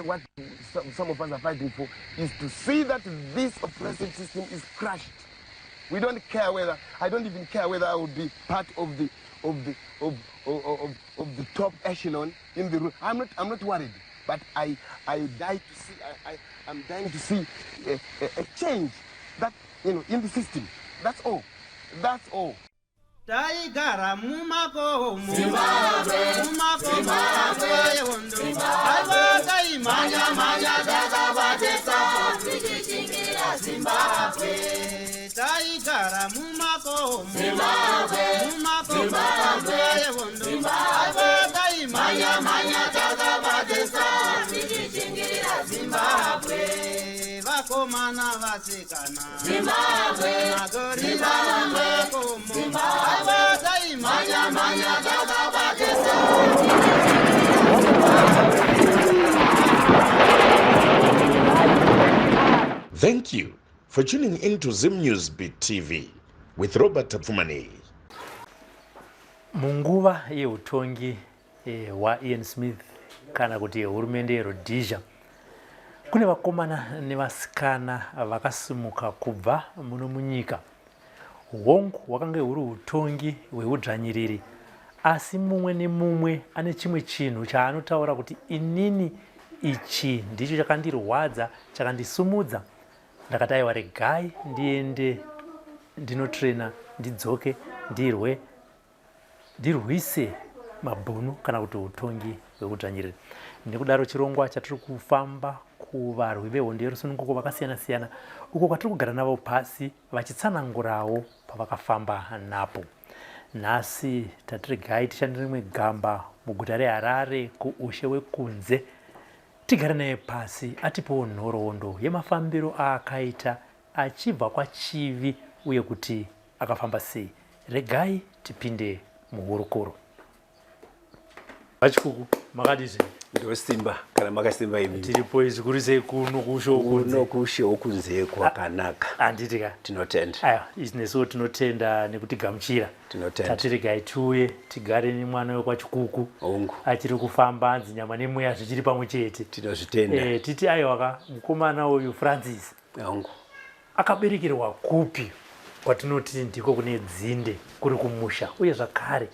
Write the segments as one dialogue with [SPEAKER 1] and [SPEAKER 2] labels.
[SPEAKER 1] what some of us are fighting for is to see that this oppressive system is crushed. We don't care whether, I don't even care whether I would be part of the top echelon in the room. I'm not worried, but I'm dying to see a change that, in the system. That's all. That's all.
[SPEAKER 2] Taigara mumako Zimbabwe wondo Alvata imanya takabatesa Tichichingira Zimbabwe Taigara mumako Zimbabwe wondo Alvata imanya takabatesa Tichichingira Zimbabwe Vakomana vasikana Zimbabwe Magorila makomo
[SPEAKER 3] Thank you for tuning into Zim News Beat TV with Robert Fumani.
[SPEAKER 4] Munguva yeutongi wa Ian Smith kana kuti hurumende Rhodesia kune vakomana nevasikana vakasimuka kubva muno munyika. Hongu wakanga uri utongi hweudzvanyiriri, asi mumwe nemumwe ane chimwe chinhu chaanotaura kuti inini ichi ndicho chakandirwadza, chakandisumudza. Ndakati aiwa regai ndiende ndinotrena, ndidzoke ndirwise mabhunu kana kuti utongi hweudzvanyiriri. Nekudaro chirongwa chatiri kufamba kuvarwi vehondo yerusununguko vakasiyana-siyana uko kwatiri kugara navo pasi vachitsanangurawo pavakafamba napo. Nhasi tatirigai tishandire rimwe gamba muguta reHarare kuushe wekunze. Tigare naye pasi atipowo nhoroondo yemafambiro aakaita achibva kwachivi uye kuti akafamba sei. Regai tipinde muhurukuro. Vachikuku makadizve
[SPEAKER 5] ndosimba kana makasimba imi
[SPEAKER 4] tiripo zvikuru sei kuno
[SPEAKER 5] kushe okunze kwakanaka.
[SPEAKER 4] Handitika
[SPEAKER 5] tinotenda.
[SPEAKER 4] Aya, izvi nesuwo tinotenda nekutigamuchira.
[SPEAKER 5] Tinotenda.
[SPEAKER 4] Tatirigai tiuye tigare nemwana wekwachikuku achiri kufamba anzi nyama nemweya zvichiri pamwe chete.
[SPEAKER 5] Tinozvitenda.
[SPEAKER 4] Titi aiwa mukomana uyu Francis akaberekerwa kupi kwatinoti ndiko kune dzinde kuri kumusha, uye zvakare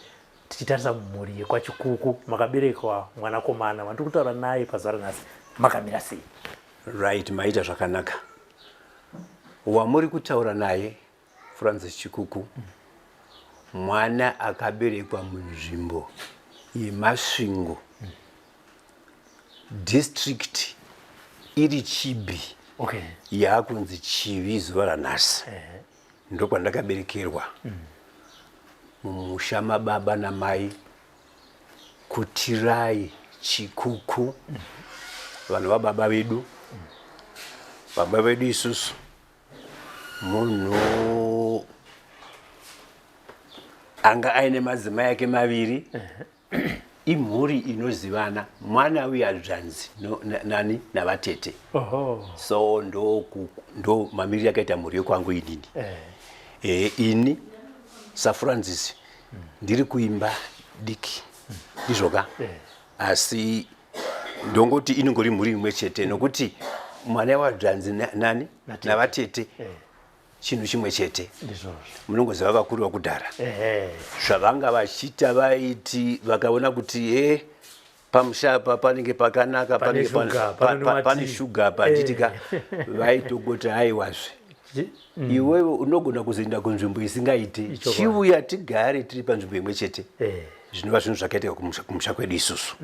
[SPEAKER 4] tichitarisa mhuri yekwachikuku makaberekwa mwanakomana wandiri kutaura naye pazuva ranhasi, makamira sei?
[SPEAKER 5] Right, maita zvakanaka. Wamuri kutaura naye Francis Chikuku mwana akaberekwa munzvimbo yeMasvingo district iri Chibi yakunzi Chivi zuva ranhasi. Ndokwandakaberekerwa mumusha mababa namai Kutirai Chikuku, vanhu vababa vedu, baba vedu isusu, munhu anga aine madzimai ake maviri, imhuri inozivana, mwana uyu adzvanzi nani navatete. So ndo mamiriro akaita mhuri yekwangu inini. Ini saFrancis ndiri kuimba diki ndizvoka, asi ndongoti inongori mhuri imwe chete nokuti mwana wadzvanzi nani navatete chinhu chimwe chete. Munongoziva vakuru vakudhara zvavanga vachiita vaiti vakaona kuti pamushapa panenge pakanaka, pane shuga patitika vaitogota haiwazve iwewe unogona kuzoenda kunzvimbo isingaite, chiuya tigare tiri panzvimbo imwe chete. Zvinova zvinhu zvakaitika kumusha kwedu isusu.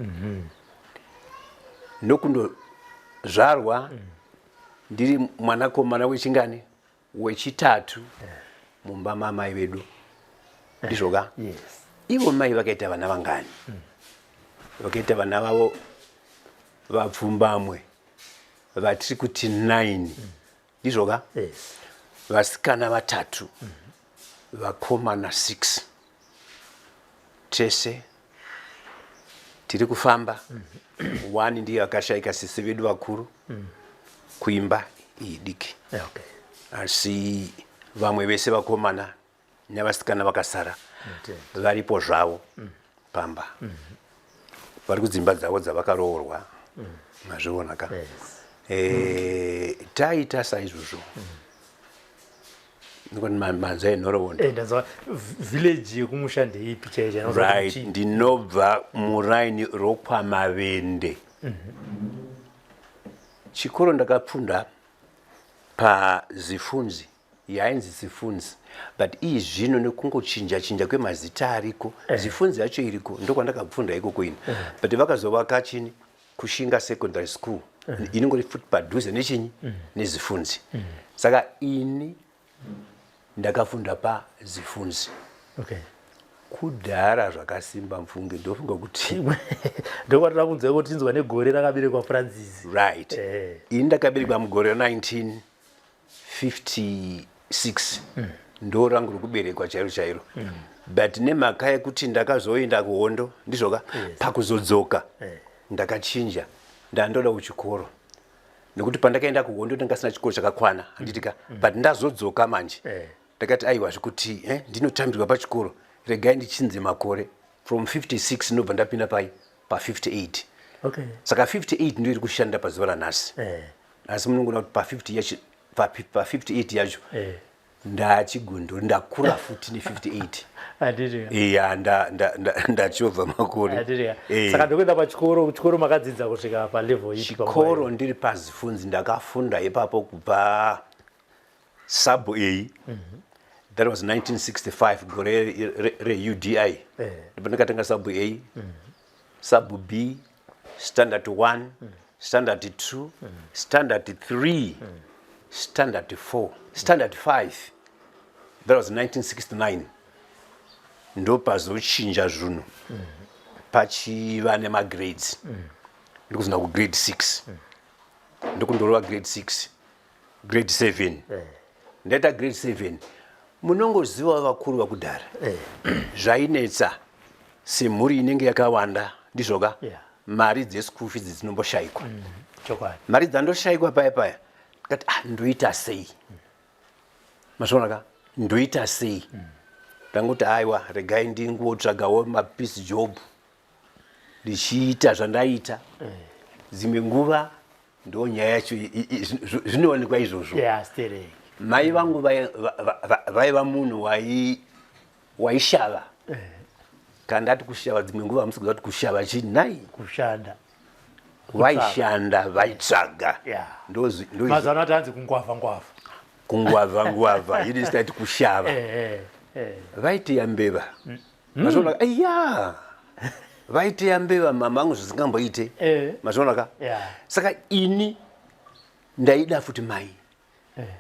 [SPEAKER 5] Nokundozvarwa ndiri mwanakomana wechingani wechitatu mumba mamai vedu ndizvoka. Ivo mai vakaita vana vangani? Vakaita vana vavo vapfumbamwe vatiri kuti 9 ndizvoka. Vasikana vatatu, vakomana 6. Tese tiri kufamba. 1 ndiye akashayika sisi vedu vakuru kuimba iyi diki. Asi vamwe vese vakomana navasikana vakasara varipo zvavo pamba. Vari kudzimba dzavo dzavakaroorwa mazviona ka taita saizvozvo nikuti manzai nhoroondo
[SPEAKER 4] ndazva village yekumusha ndeipi chaicho
[SPEAKER 5] right ndinobva muraini rokwamavende chikoro ndakapfunda pazifunzi yainzi zifunzi but iyi zvino nekungochinja kwemazita ariko zifunzi yacho iriko ndokwandakapfunda ikoko ino but vakazovaka chini kushinga secondary school inongori futi padhuze nechinyi nezifunzi saka ini ndakafunda pazifunzi kudhara zvakasimba mfunge ndofunga kuti
[SPEAKER 4] ndokwatira kunzwa kuti tinzwa negore rakaberekwa Francis
[SPEAKER 5] right ini ndakaberekwa mugore 1956 ndo rangu rokuberekwa chairo but nemhaka yekuti ndakazoenda kuhondo ndizvoka pakuzodzoka ndakachinja ndandoda kuchikoro nekuti pandakaenda kuhondo ndingasina chikoro chakakwana handitika but ndazodzoka manje ndakati aiwa zvekuti ndinotambirwa pachikoro regai ndichinze makore from 56 ndobva ndapinda pa58 saka 58 ndio iri kushanda pazuva ranhasi asi munongoona kuti pa58 yacho ndachigondori ndakura futi ne58 ndachovha makore
[SPEAKER 4] saka ndokuenda pachikoro makadzidza kusvika palevel
[SPEAKER 5] chikoro ndiri pazifunzi ndakafunda ipapo kubva sub A that was 1965 gore reUDI ndipo ndakatenga sub A sub B standard 1 standard 2 standard 3 standard 4 standard 5 that was 1969 ndo pazochinja zvinhu pachiva nemagrades ndikuzoenda kugrade 6 ndokundorova grade 6 grade 7 ndaita grade 7 munongoziva vakuru vakudhara zvainetsa semhuri inenge yakawanda ndizvoka mari dzeschool fees dzinomboshayikwa mari dzandoshayikwa paya kati ndoita sei mazvonaka ndoita sei ndangoti aiwa regai ndingotsvagawo mapeace job ndichiita zvandaita dzimwe nguva ndo nyaya yacho zvinoonekwa izvozvo mai vangu vaiva munhu waishava kana ndati kushava dzimwe nguva hamusikuziva kuti kushava chini nai
[SPEAKER 4] kushanda
[SPEAKER 5] vaishanda vaitsvaga
[SPEAKER 4] mazana kuti hanzi
[SPEAKER 5] kungwavha ini sitati kushava vaiteya mbeva mazvonaka vaiteya mbeva mama angu zvisingamboite mazvonaka saka ini ndaida futi mai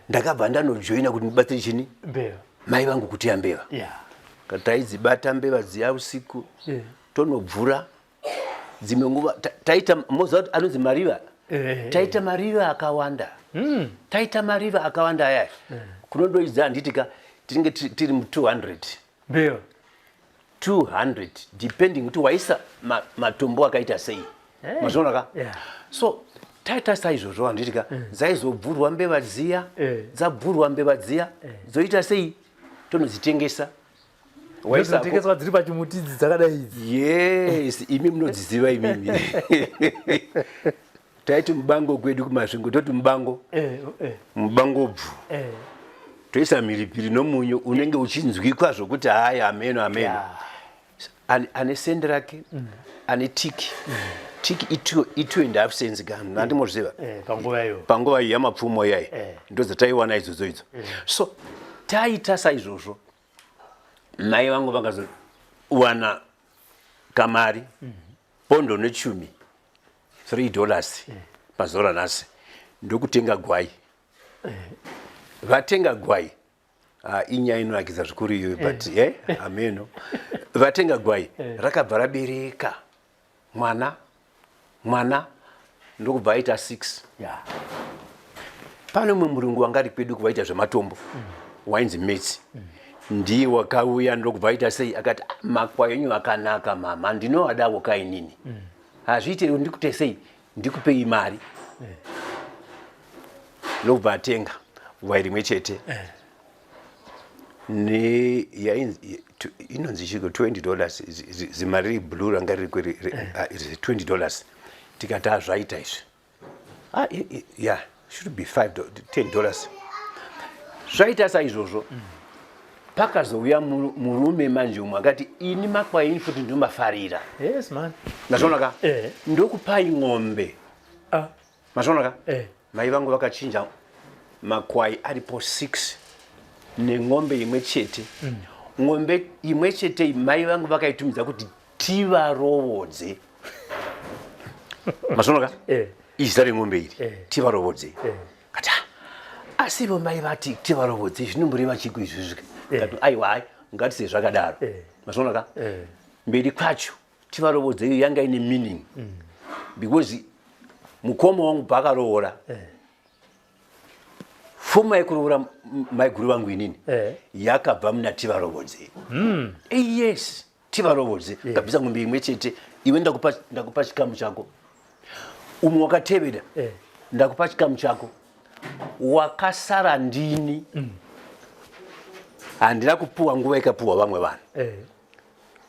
[SPEAKER 5] ndakabva ndanojoina kuti ndibatsire chini mai vangu kuteya mbeva taidzibata mbeva dziya usiku tonobvura dzimwe nguva taita moziva kuti anonzi mariva taita mariva akawanda taita mariva akawanda aya kunondoidza handitika tinenge tiri mu200 200 depending kuti waisa matombo akaita sei mazvonaka so taita saizvozvo handitika dzaizobvurwa mbeva dziya dzabvurwa mbeva dziya dzoita sei tonodzitengesa
[SPEAKER 4] waisatengesa dziri pachimutidzi dzakadai idzi
[SPEAKER 5] yes imi munodziziva imimi taiti mubango kwedu kumasvingo toti mubango bvu toisa mhiripiri nomunyu unenge uchinzwikwa zvokuti haya ameno ane sendi rake ane tiki i2.5 cents kana ndimoziva panguva iyo yamapfumo yayi ndodzataiwana idzodzo so taita saizvozvo mai vangu vakazowana kamari pondo nechumi $3 pazuva ranhasi ndokutenga gwai vatenga gwai inyaya inonakidza zvikuru iyoyo but ameno vatenga gwai rakabva rabereka mwana ndokubva aita 6 pane mumwe murungu wanga ari kwedu kuvaita zvematombo wainzi Metsi ndiye wakauya ndokubva aita sei akati makwayo enyu akanaka mama ndinovadawo kainini hazviite ndikute sei ndikupei mari ndokubva atenga gwai rimwe chete inonzi chiko $20 zimari riri blue ranga riri $20 tikata zvaita izvi. Yeah, should be $10. Zvaita saizvozvo. Pakazouya murume manje umwe akati ini makwai ini futi ndinomafarira.
[SPEAKER 4] Yes man.
[SPEAKER 5] Mazonaka? Ndokupai ng'ombe. Mazonaka? Mai vangu vakachinja makwai aripo 6 neng'ombe imwe chete. Ng'ombe imwe chete mai vangu vakaitumidza kuti Tivarovodze. Mazonaka? Izita reng'ombe iri. Tivarovodze. Kata asivo mai vati Tivarovodze zvinomboreva chiko izvozvo. Aiwa ngatise zvakadaro. Mazonaka? Mberi kwacho Tivarovodze iyo yanga ine meaning. Because mukoma wangu pakaroora. Fuma yekuroora maiguru vangu inini. Yakabva muna Tivarovodze. Yes, Tivarovodze. Kabisa ng'ombe imwe chete. Iwe ndakupa chikamu chako. Umwe wakatevera. Ndakupa chikamu chako. Wakasara ndini. Handina kupuwa nguva ikapuwa vamwe vanhu.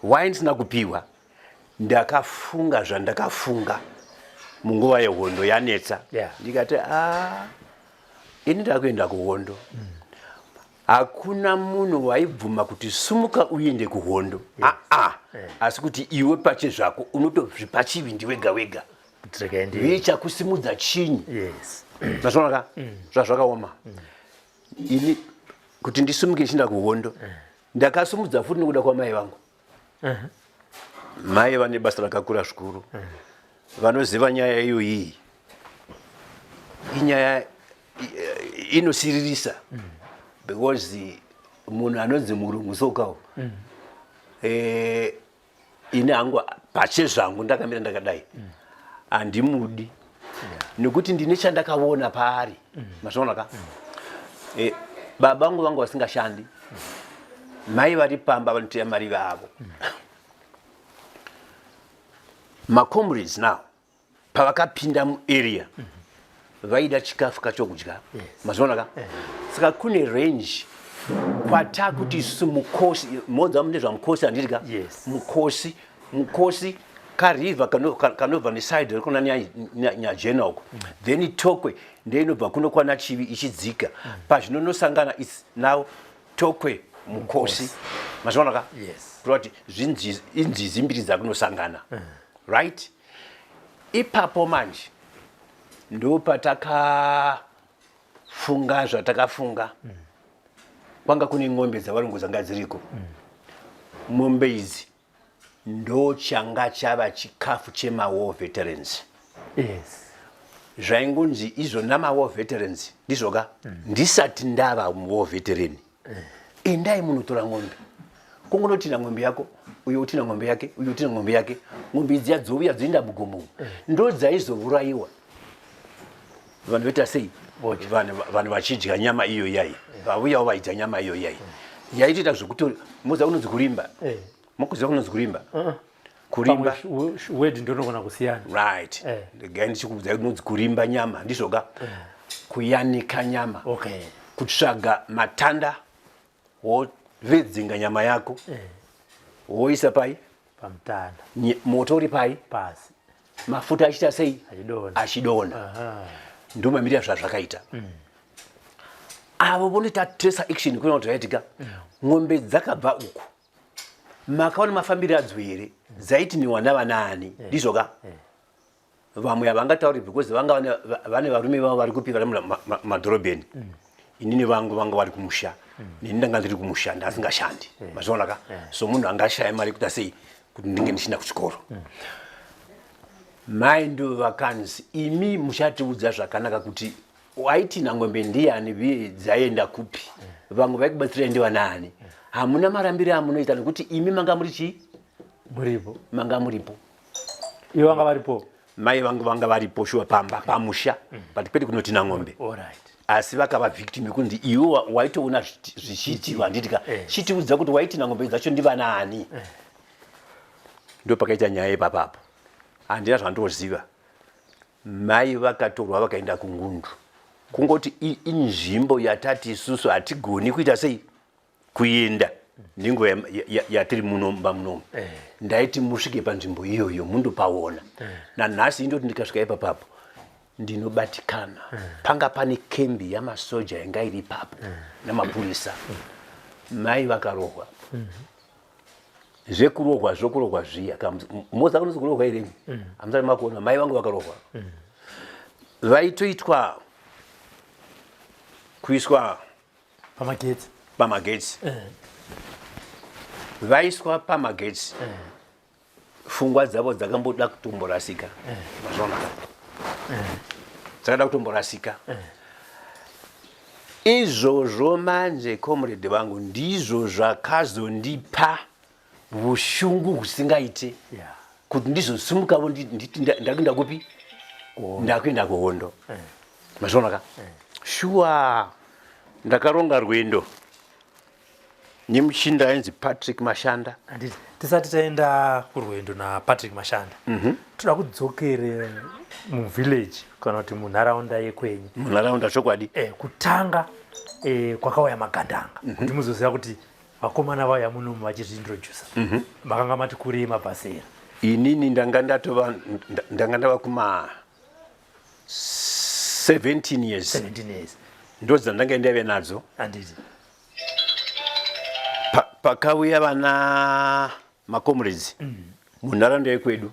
[SPEAKER 5] Why ndisina kupiwa? Ndakafunga zvandakafunga munguva yehondo yanetsa. Ndikati ini ndakuenda kuhondo. Hakuna munhu waibvuma kuti sumuka uende kuhondo. Asi kuti iwe pache zvako unotozvipa chivindi wega wega. Vichakusimudza chinyi. Zvazvonaka? Zvazvakaoma. Ini kuti ndisumuke ndichienda kuhondo. Ndakasumudza futi nekuda kwamai vangu. Mai vane basa rakakura zvikuru. Vanoziva nyaya iyo iyi. Inyaya inosiririsa. Because munhu anonzi murungu sokawo. Ine hangu pache zvangu ndakamira ndakadai. Handimudi. Nekuti ndine chandakaona paari. Mazvonaka? Baba vangu vasingashandi. Mai vari pamba vanoteya mari vavo. Macomrades now pavakapinda muarea vaida chikafu kachokudya. Mazvonaka? Saka kune range kwatakuti mukosi modza mune zvamukosi andirika. Mukosi kariva kanobva neside kuna nyajena uko. Then Tokwe ndeinobva kunokwana chivi ichidzika. Pazvinonosangana it's now Tokwe mukosi. Mazvonaka? Kuti inzizi mbiri dzakunosangana. Right? Ipapo manje ndo patakafunga zvatakafunga. Kwanga kune ng'ombe dzavarungu dzanga dziriko. Ng'ombe idzi ndo changa chava chikafu chema-war veterans. Zvaingunzi izvona ma-war veterans ndizvoka ndisati ndava war veteran. Endai munotora ng'ombe. Kungonotina ng'ombe yako, uyo utina ng'ombe yake, uyo utina ng'ombe yake. Ng'ombe idzi dzouya dzoenda mugomo. Ndo dzaizourayiwa. Vanhu veta sei? Vanhu vachidya nyama iyo yai. Vauyawo vaita nyama iyo yai. Yaitita zvokuti moza unonzi kurimba. Mokuziva kunonzi kurimba. Kurimba.
[SPEAKER 4] Word ndonogona kusiyana.
[SPEAKER 5] Right. Ndigai ndichikubvunza unonzi kurimba nyama. Ndizvoka. Kuyanika nyama. Kutsvaga matanda wovedzinga nyama yako. Woisa pai?
[SPEAKER 4] Pamtanda.
[SPEAKER 5] Moto uri pai?
[SPEAKER 4] Pasi.
[SPEAKER 5] Mafuta achita sei?
[SPEAKER 4] Achidona.
[SPEAKER 5] Ndo mamirira zvazvakaita. Avo vonota tracer action kuna kuti yaitika. Ng'ombe dzakabva uku. Makaona mafambiro adzo here. Zaiti ni wana vanani. Ndizvoka? Vamwe havangatauri because vane varume vavo vari kupi vari mumadhorobheni. Inini vangu vari kumusha. Nini ndanga ndiri kumusha ndasingashandi. Mazvonaka? So munhu angashaya mari kuti sei kuti ndinge ndichienda kuchikoro. Mai ndo vakanzi imi muchatiudza zvakanaka kuti waitina ng'ombe ndiani dzaenda kupi. Vamwe vaikubatsira ndi vanani. Hamuna marambiro amunoita nekuti imi manga muri chi?
[SPEAKER 4] Muripo.
[SPEAKER 5] Manga muripo.
[SPEAKER 4] Ivo vanga varipo.
[SPEAKER 5] Mai vangu vanga varipo shuwa pamba pamusha. But kwete kunotina ng'ombe.
[SPEAKER 4] Alright.
[SPEAKER 5] Asi vakava victim yekuti iwo waitoona zvichiitirwa nditika chitiudza kuti waitina ng'ombe dzacho ndi vanani. Ndo pakaita nyaya ipapapo. Handina zvandoziva. Mai vakatorwa vakaenda kungundu. Kungoti inzvimbo yatati isusu hatigoni kuita sei kuenda ningo yatiri munomba munomu ndaiti musvike panzvimbo iyoyo mundopaona nanhasi indoti ndikasvika ipapapo ndinobatikana panga pane kembi yamasoja yanga iri ipapo namapurisa mai vakarohwa zvekurohwa zviya moza kunozi kurohwa irenyi hamusati makuona mai vangu vakarohwa vaitoitwa kuiswa pamagetsi vaiswa pamagetsi pfungwa dzavo dzakamboda kutomborasika mazvaona dzakada kutomborasika izvozvo manje comrade vangu ndizvo zvakazondipa ushungu husingaite kuti ndizosumukavo nditi ndakuenda kupi ndakuenda kuhondo mazvaonaka shuwa ndakaronga rwendo nemuchinda ainzi Patrick Mashanda.
[SPEAKER 4] Tisati taenda kurwendo naPatrick Mashanda toda kudzokere muvillage kana kuti munharaunda yekwenyu.
[SPEAKER 5] Munharaunda chokwadi
[SPEAKER 4] kutanga kwakauya magandanga kuti muzoziva kuti vakomana vauya muno vachizviintroduce makanga mati kurei mabhasera.
[SPEAKER 5] Inini ndanga ndava kuma 17 years ndo dzandanga ndave nadzo.
[SPEAKER 4] Anditi
[SPEAKER 5] pakauya vana makomrades munharaunda yekwedu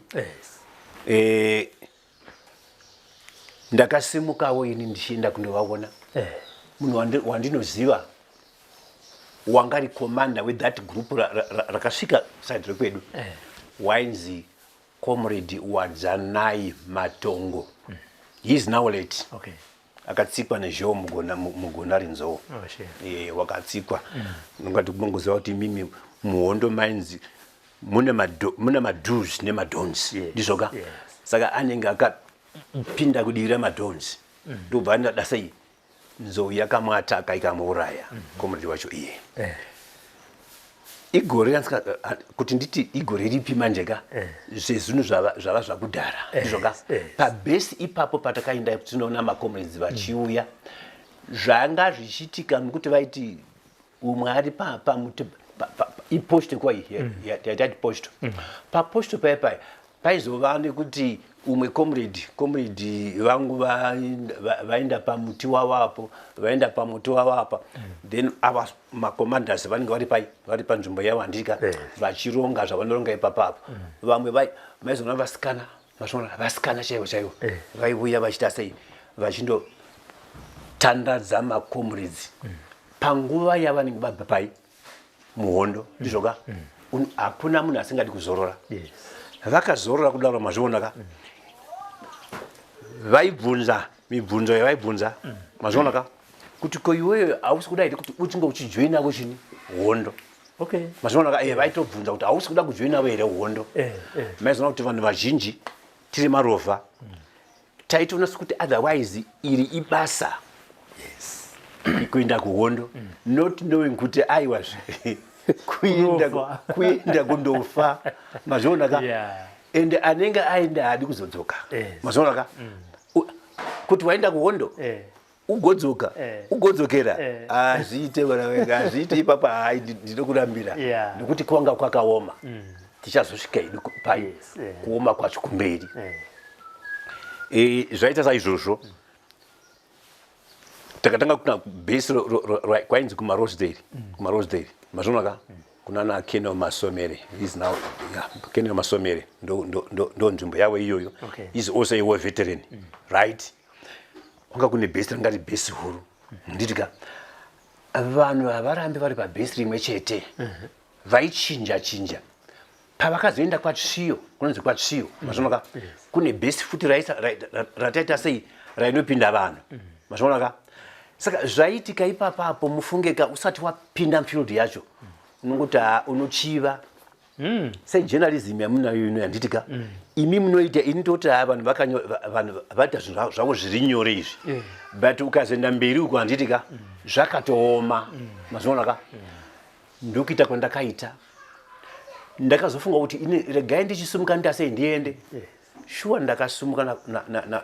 [SPEAKER 5] ndakasimukawo ini ndichienda kundovaona munhu wandinoziva wanga ari commander with that group rakasvika side rekwedu wainzi comrade Wadzanai Matongo. He is now late. Akatsikwa nezhoo mugona rinzou wakatsikwa ngati kubongoza kuti mimi muhondo mainzi mune mado's nemadons ndizoka saka anenge akapinda kudira madons ndobva ndadasa nzou yakamwataka ikamuuraya comrade wacho iye igore kuti nditi igore ripi manjeka zvezvinhu zvava zvakudhara ndizoka pabhesi ipapo patakaenda tinoona makomrades vachiuya zvanga zvichiitika nekuti vaiti umwe ari pamuti iposto kwai yatati posto paposto paipai paizova nekuti umwe comrade vangu vaenda pamuti wavapo then ava macommanders vanenge vari panzvimbo yavandika vachironga zvavanoronga ipapapo vamwe vaizona vasikana vasikana chaivo vaiuya vachiita sei vachindotandadza macomrades panguva yavanenge vabva pai muhondo ndizvoka hakuna munhu asingadi kuzorora vakazorora kudaro mazvionaka vaibvunza mibvunzo yavaibvunza mazvionaka kuti ko iweyo hausi kuda here kuti uchinge uchijoinavo chini hondo mazvionaka vaitobvunza kuti hausi kuda kujoinavo here hondo maizoona kuti vanhu vazhinji tiri marovha taitoona sekuti otherwise iri ibasa kuenda kuhondo not knowing kuti aiwazve kuenda kundofa mazvionaka ende anenge aenda haadi kuzodzoka mazvionaka kuti waenda kuhondo ugodzoka ugodzokera azviite vana venga azviite ipapa hai ndinokurambira nekuti kwanga kwakaoma tichazosvika idu pai kuoma kwacho kumberi zvaita saizvozvo takatanga kuna bhesi kwainzi kumarosdale mazvionaka kunana Kenel Masomere. He's now Kenel Masomere ndo nzvimbo yavo iyoyo. He's also a war veteran, right? Wanga kune bhesi rangari bhesi huru nditika vanhu havarambi vari pabhesi rimwe chete vaichinja pavakazoenda kwatsviyo kunonzi kwatsviyo mazvionaka kune bhesi futi rataita sei rainopinda vanhu mazvionaka saka zvaitika ipapapo mufungeka usati wapinda mufield yacho unongoti unochiva sejournalism yamunayo ino yanditika imi munoita ini toti vanhu vaita zvinhu zvavo zviri nyore izvi but ukazoenda mberi uko handitika zvakatooma mazvionaka ndokuita kwandakaita ndakazofunga kuti ini regai ndichisumuka ndasei ndiende shuwa ndakasumuka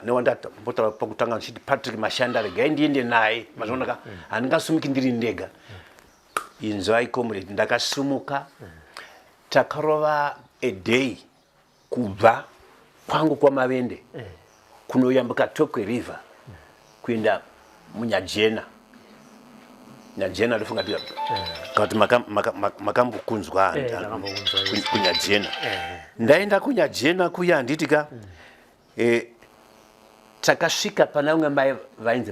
[SPEAKER 5] newandapota pakutanga ndichiti Patrick Mashanda regai ndiende naye mazvionaka handingasumuki ndiri ndega inzwai comrade ndakasumuka takarova a day kubva kwangu kwa Mavende kunoyambuka Tokwe River kuenda munyajena nyajena ndofunga kuti makambokunzwa kunyajena ndaenda kunyajena kuya nditika takasvika pana umwe mai vainzi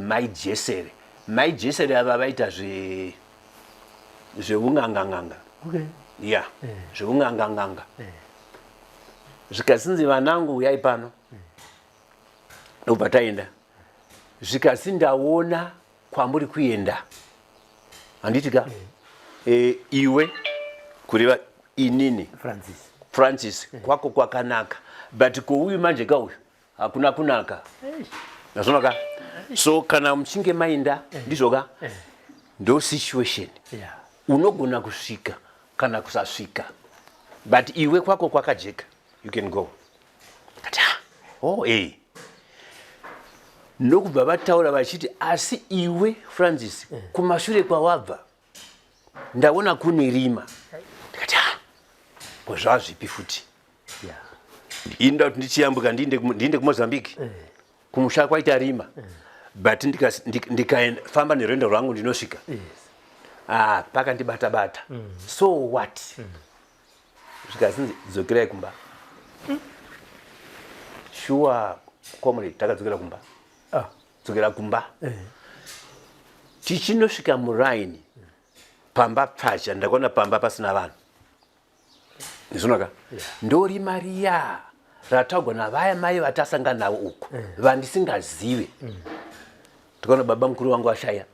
[SPEAKER 5] Mai Jesere ava vaita zveunganganganga ya zveunganganganga zvikazinzi vanangu uyai pano ndobva taenda zvikazi ndaona kwamuri kuenda handitika iwe kureva inini Francis kwako kwakanaka but kouyu manje kauyu hakuna kunaka nazvonaka so kana muchinge mainda ndizvoka ndo situation unogona kusvika kana kusasvika but iwe kwako kwakajeka you can go kata nokubva vataura vachiti asi iwe Francis kumashure kwawabva ndaona kune rima ndikati kozvazvipi futi inda kuti ndichiyambuka ndiende kuMozambique kumusha kwaita rima but ndikafamba nerwendo rwangu ndinosvika pakandibata so what zvikazinzi dzokerai kumba sure comrade takadzokera kumba dzokera kumba tichinosvika muraini pamba pfacha ndakaona pamba pasina vanhu ndizvonaka ndorima riya ratagwa navaya mai vatasangana navo uko vandisingazive tikaona baba mukuru wangu ashaya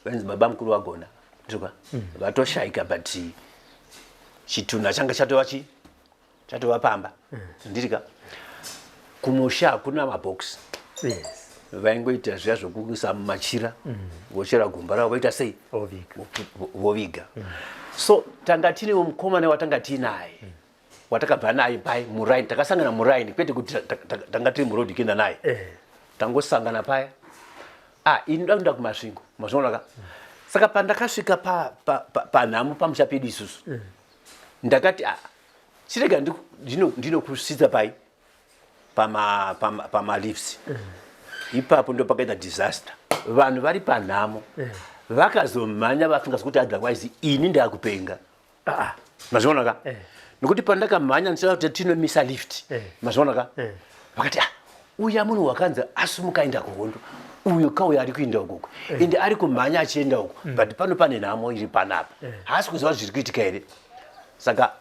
[SPEAKER 5] vanzi baba mukuru wagona ndizvoka vatoshaika but chitunha changa chatova pamba nditika kumusha hakuna mabox vaingoita zviya zvokuisa mumachira vochera gumba ravo voita sei voviga so tanga tine mukomana watanga tinaye watakabva naye pai muraini takasangana muraini kwete kuti tanga tiri murodhi kuenda naye tangosangana paya inoda kumasvingo mazvonaka saka pandakasvika panhamo pamusha pedu isusu ndakati chirega ndinokusvitsa pai pamaleaves ipapo ndo pakaita disaster vanhu vari panhamo vakazomhanya vafunga kuti otherwise ini ndakupenga mazvonaka nokuti pandakamhanya ndichava kuti tinomisa lift mazvonaka vakati uya munhu wakanzi asumuka aenda kuhondo uyo kauya ari kuenda ukoko ende ari kumhanya achienda uko but pano pane nhamo iri panapa haasi kuziva zviri kuitika here saka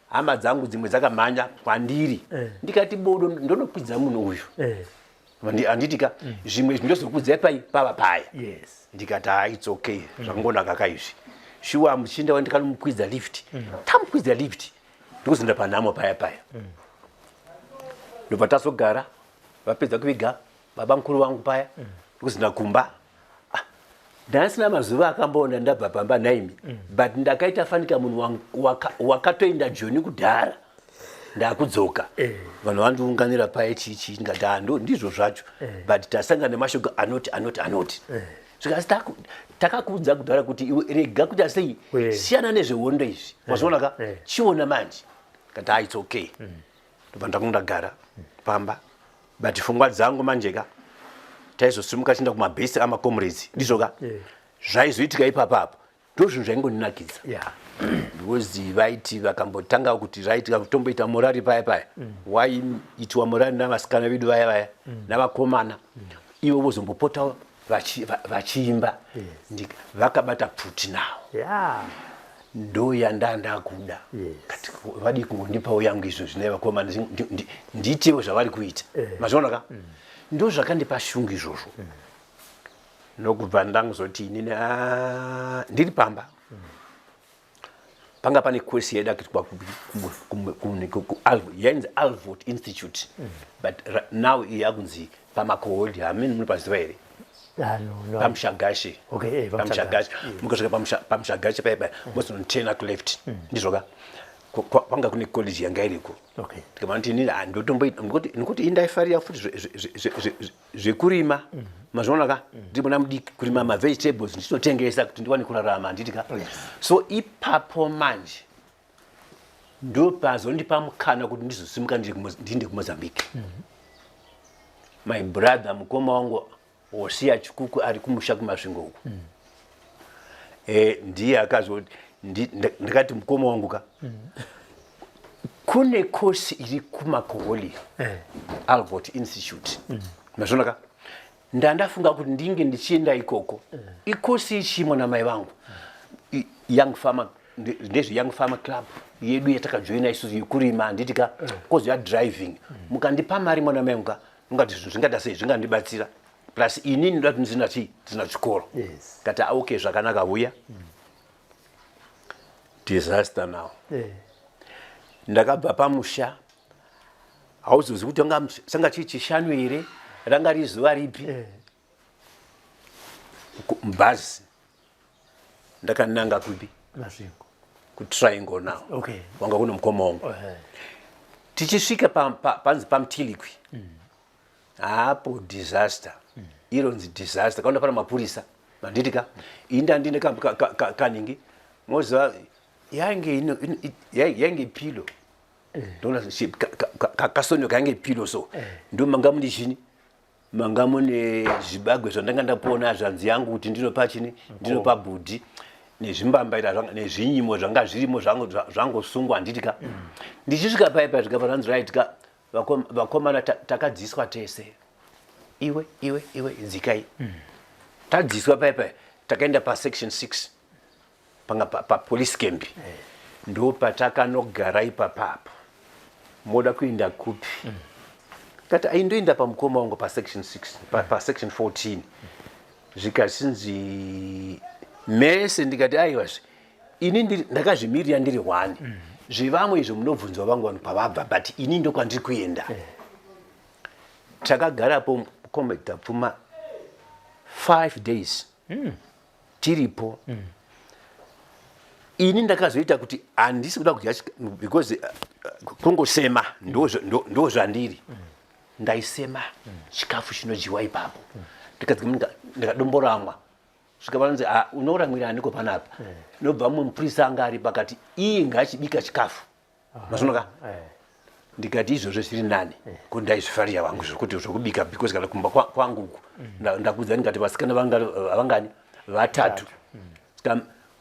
[SPEAKER 5] hama dzangu dzimwe dzakamhanya kwandiri ndikati bodo ndonokwidza munhu uyu handitika zvimwe ndozvokudzai pai pava paya ndikati it's okay zvakangonaka kaizvi shuwa muchinda wandikanomukwidza lift tamukwidza lift ndokuzinda panhamo paya ndobva tazogara vapedza kuviga baba mukuru wangu paya ndokuzinda kumba ndasina mazuva akamboona ndabva pamba naimi but ndakaita fanika munhu wakatoenda Joni kudhara ndakudzoka vanhu vandiunganira paya chichi ndikati ndizvo zvacho but tasangana nemashoko anoti zvikasi takakuudza kudhara kuti iwe rega kuti asei siyana nezvehondo izvi wazvonaka chiona manje kati it's okay ndobva ndakundagara pamba but pfungwa dzangu manjeka taizosimuka chienda kumabhesi amacomrades ndizvoka zvaizoitika ipapapo ndozvinhu zvaingoninakidza because vaiti vakambotanga kuti zvaitika kutomboita morari paya waiitwa morari navasikana vedu vaya navakomana ivo vozombopotawo vachiimba vakabata pfuti nawo ndoyandandakuda kati vadi kungondipawo yangu izvo zvine vakomana nditewo zvavari kuita mazvonaka ndo zvakandipa shungu izvozvo nokubva ndanguzoti inini ndiri pamba panga pane course yaida kuitwa yainzi Alvord Institute but now yakunzi pamakohodi hamini muri paziva here pamushagashe mukasvika pamushagashe paya mozino 10 to left ndizvoka kwanga kune college yanga iriko ndikamanti inini ndotomboita nokuti indaifarira futi zvekurima mazvona ka ndibona mudiki kurima ma vegetables ndichitotengesa kuti ndiwane kurarama nditika so ipapo manje ndo pazondipa mukana kuti ndizosimuka ndiende kuMozambique. My brother mukoma wangu wosiya chikuku ari kumusha kumasvingo uku ndiye akazoti ndikati mukoma wangu ka kune kosi iri kuMakoholi Albert Institute mazvona ka ndandafunga kuti ndinge ndichienda ikoko ikosi ichimwe na mai vangu young farmer ndezve young farmer club yedu yatakajoina isusu yekurima nditika kozi ya driving mukandipa mari mwana mai vangu ngati zvingada sei zvingandibatsira plus inini ndati ndina chikoro kati okay zvakanaka uya disaster now ndakabva pamusha hauzozi kuti sanga chishanu here ranga rizuva ripi mbhazi ndakananga kupi kutriangle now wanga kuno mukoma wangu tichisvika panzi pamutilikwi hapo disaster ironzi disaster kaunda pana mapurisa manditika inda ndine kaningi moza yange pilo ndona kakasonyo kange pilo so ndo manga muni chini manga mune zvibagwe zvandanga ndapona zvanzi yangu kuti ndinopa chini ndinopa budi nezvimbambaira nezvinyimo zvanga zvirimo zvangosungwa nditika ndichisvika paipa zvikabva ranzi right ka vakomana takadziswa tese iwe dzikai tadziswa paipa takaenda pasection 6 panga pa police camp ndo patakanogara ipapapo moda kuenda kupi kati aindoenda pamukoma wangu pasection 6 pasection 14 zvikasinzi mese ndikati aiwazve ini ndakazvimirira ndiri 1 zvivamwe izvo munobvunzwa vangu vanhu pavabva but ini ndokwandiri kuenda takagarapo comrade Pfuma 5 days tiripo ini ndakazoita kuti handisi kuda kudya because kungosema ndo zvandiri ndaisema chikafu chinodyiwa ipapo ndikadomboramwa zvikavanzi unoramwira andiko panapa nobva mumupurisa anga ari pakati iye ngachibika chikafu mazvonoka ndikati izvozvo zviri nani kuti ndaizvifarira vangu zvokuti zvokubika because kana kumba kwanguku ndakudza ndikati vasikana vangani 3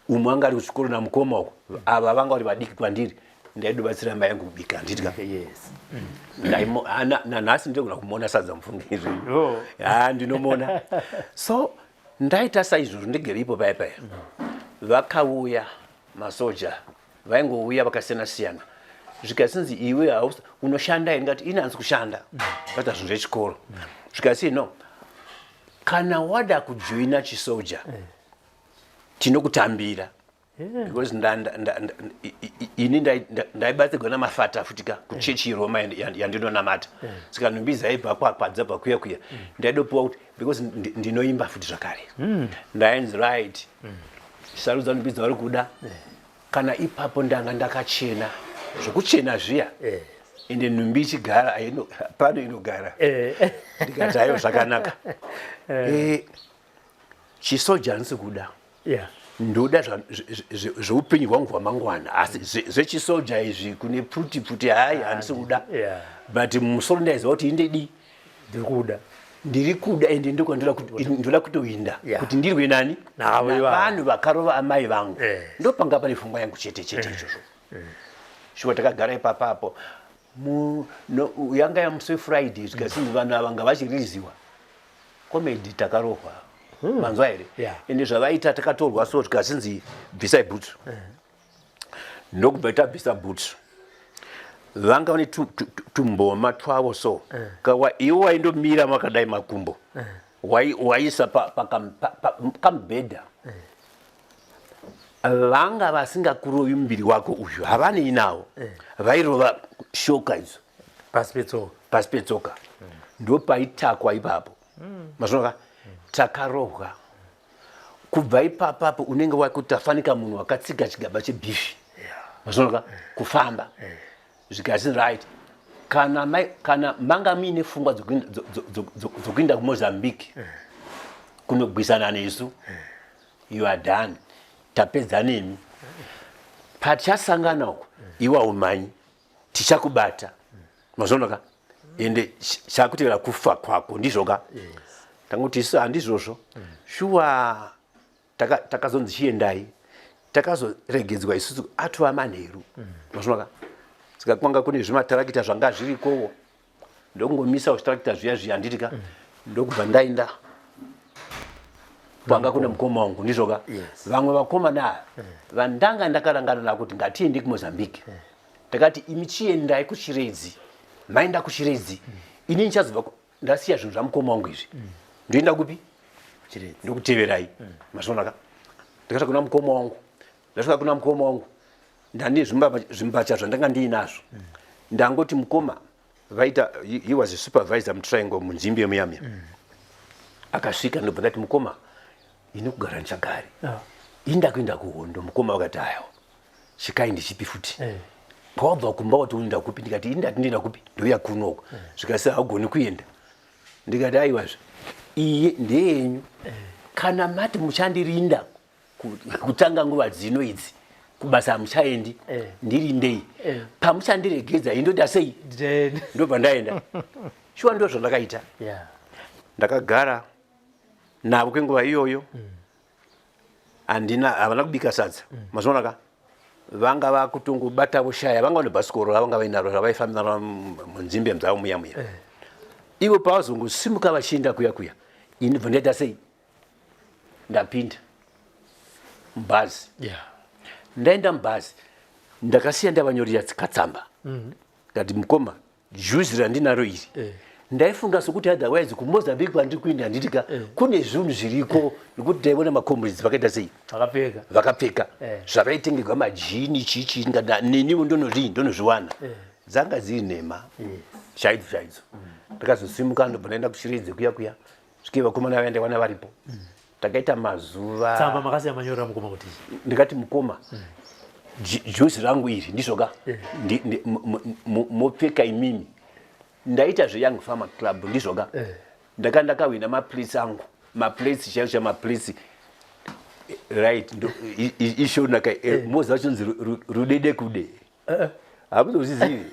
[SPEAKER 5] umwe anga ari kuchikoro namukoma uko ava vanga vari vadiki kwandiri ndaidobatsira mai yangu kubika nditika nanhasi ndinogona kumuona sadza mufungiri ndinomona so ndaita saizvozvo ndigere ipo paipaya vakauya masoja vaingouya vakasiyana-siyana zvikasinzi iwe unoshanda here ngati ini hanzi kushanda bata zvinhu zvechikoro zvikasi no kana wada kujoina chisoja tinokutambira because ini ndaibatsirwa namafata futika kuchechi yeroma yandinonamata saka nhumbi dzaibva kwadza pakuya ndaidopiwa kuti because ndinoimba futi zvakare ndainzi right sarudza nhumbi dzavari kuda kana ipapo ndanga ndakachena zvokuchena zviya ende nhumbi ichigara pano inogara ndikati ayo zvakanaka chisoja handisi kuda ndoda zveupenyu hwangu hwamangwana asi zvechisoja izvi kune pfuti hai handisi kuda but mumusoro ndaiziva kuti indedi ndiri kuda ende ndoda kutoinda kuti ndirwe nani navanhu vakarova amai vangu ndopanga pane pfungwa yangu chete izvozvo shuwa takagara ipapapo yanga yamuswe friday zvikasinzi vanhu ava nga vachiriziwa komedi takarohwa manzwa here ende zvavaita takatorwa so zvikasinzi bvisa bhutsu ndokubva tabvisa bhutsu vanga vane tumboma twavo so kawa iwe waindomira makadai makumbo waisa kamubhedha vanga vasingakurovi muviri wako uyu havanei nawo vairova shoka idzo pasi petsoka ndopaitakwa ipapo mazvinoka takarohwa kubva ipapapo unenge wakutafanika munhu wakatsiga chigaba chebhifi mazvinoka kufamba zvikasi right kana manga muine pfungwa dzokuenda kuMozambique kunogwisana nesu you are done tapedza nemi pachasangana uko iwa umanyi tichakubata mazvonoka ende chakutevera kufa kwako ndizvoka tanguti isu handizvozvo shuwa takazonzi chiendai takazoregedzwa isusu atova manheru mazvonoka saka kwanga kune zvimatarakita zvanga zvirikowo ndokungomisa zvitarakita zviya zviya handitika ndokubva ndaenda kwanga kuna mukoma wangu ndizvoka vamwe vakomana vandanga ndakarangana navo kuti ngatiende kuMozambique takati imi chiendai kuChiredzi maenda kuChiredzi ini ndichazobva ndasiya zvinhu zvamukoma wangu izvi ndoenda kupi Chiredzi ndokuteverai mazvonoka ndakasvika kuna mukoma wangu ndasvika kuna mukoma wangu ndane zvimbacha zvandanga ndiinazvo ndangoti mukoma vaita he was a supervisor muTriangle munzimbe muyamya akasvika ndobva ndati mukoma ini kugara ndichagari inda kuenda kuhondo mukoma wakati ayo chikai ndichipi futi pawabva kumba wati unoenda kupi ndikati indati ndinoenda kupi ndouya kunoko zvikasi haugoni kuenda ndikati aiwazve iye ndeyenyu kana mati muchandirinda kutanga nguva dzino idzi kubasa muchaendi ndirindei pamuchandiregedza indoti sei ndobva ndaenda shuwa ndo zvandakaita ndakagara navo kwenguva iyoyo havana kubika sadza mazvoonaka vanga vakutongobata voshaya vanga nebhasikoro ravanga vainaro ravaifambira munzimbe dzavo muya ivo pavazongosimuka vachienda kuya ini bva ndaita sei ndapinda mubhazi ndaenda mubhazi ndakasiya ndavanyorera katsamba ngati mukoma juzi randinaro iri ndaifunga sokuti otherwise kuMozambique kwandiri kuenda handitika kune zvinhu zviriko nekuti ndaiona makomrades vakaita sei vakapfeka zvavaitengerwa majini chichi neniwo ndonozviwana dzanga dziri nhema chaidzo ndakazosimuka ndobva ndaenda kuChiredzi kuya svikei vakomana vaendawana varipo takaita mazuva
[SPEAKER 4] tsamba makasiya manyorera mukoma kuti
[SPEAKER 5] ndikati mukoma juzi rangu iri ndizvoka mopfeka imimi ndaita zveYoung Farmer Club ndizvoka ndakawina maplates angu maplates chaicho chamaplates right ishonaka moza vachonzi rudede kude hamuzozvizivi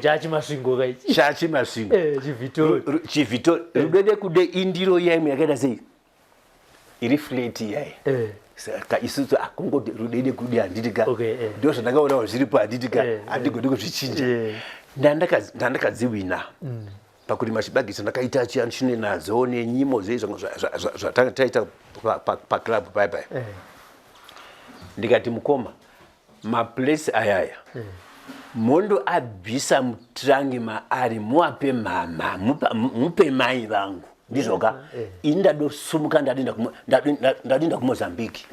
[SPEAKER 4] chachimasvingo kaichi
[SPEAKER 5] chachimasvingo chivhitori rudede kude indiro yaimwe yakaita sei iri flat yai saka isusu akungoti rudede kude handitika ndo zvandakaonawo zviripo handitika handigoni kuzvichinja ndandakadziwina pakurima chibagi chandakaita chine nadzo nenyimo zvatataita paclub paipai ndikati mukoma maplace ayaya mondo abvisa mutrangi maari muape mama mupe mai vangu ndizvoka ini ndadosumuka ndadinda kuMozambique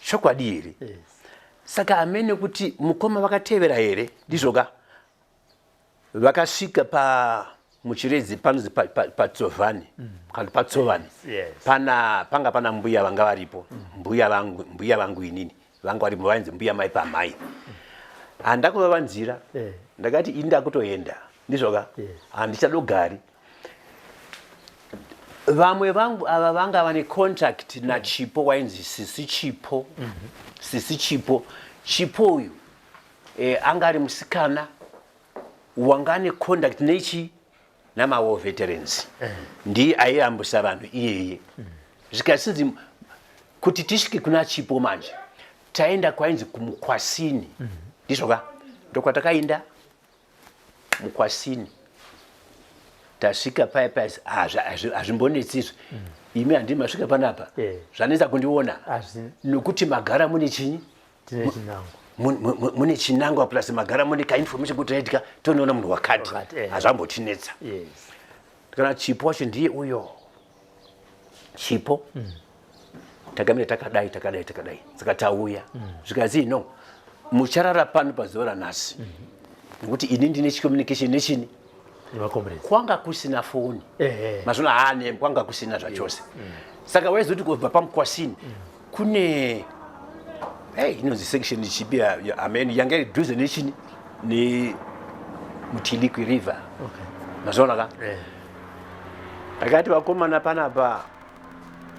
[SPEAKER 5] chokwadi here saka amene kuti mukoma vakatevera here ndizvoka vakasvika muChiredzi panonzi paTsovani kana paTsovani panga pana mbuya vanga varipo mbuya vangu inini vanga varipo vainzi mbuya mai pamai handakuvavanzira ndakati ini ndakutoenda ndizvoka handichadogari vamwe vangu ava vanga vane contract naChipo wainzi Sisi Chipo uyu anga ari musikana wanga ane contact nechi namaWar veterans ndiye aiyambusa vanhu iyeye zvikasinzi kuti tisvike kuna Chipo manje taenda kwainzi kuMukwasini ndizvoka ndokwatakaenda Mukwasini tasvika paipai hazvimbonetsizve imi handii masvika panapa zvanetsa kundiona nokuti magara mune chinyi mune chinangwa plus magara mune kainformation kuti raitika tonoona munhu wakati hazvambotinetsa kana Chipo wacho ndiye uyo Chipo takamira takadai saka tauya zvikanzi no mucharara pano pazuva ranhasi nokuti ini ndine communication nechini kwanga kusina foni mazvona kwanga kusina zvachose saka waizoti kubva paMukwasini kune inonzi section chipi amene yanga iri dhuze nechini neMutiliki river mazona ka akati vakomana panapa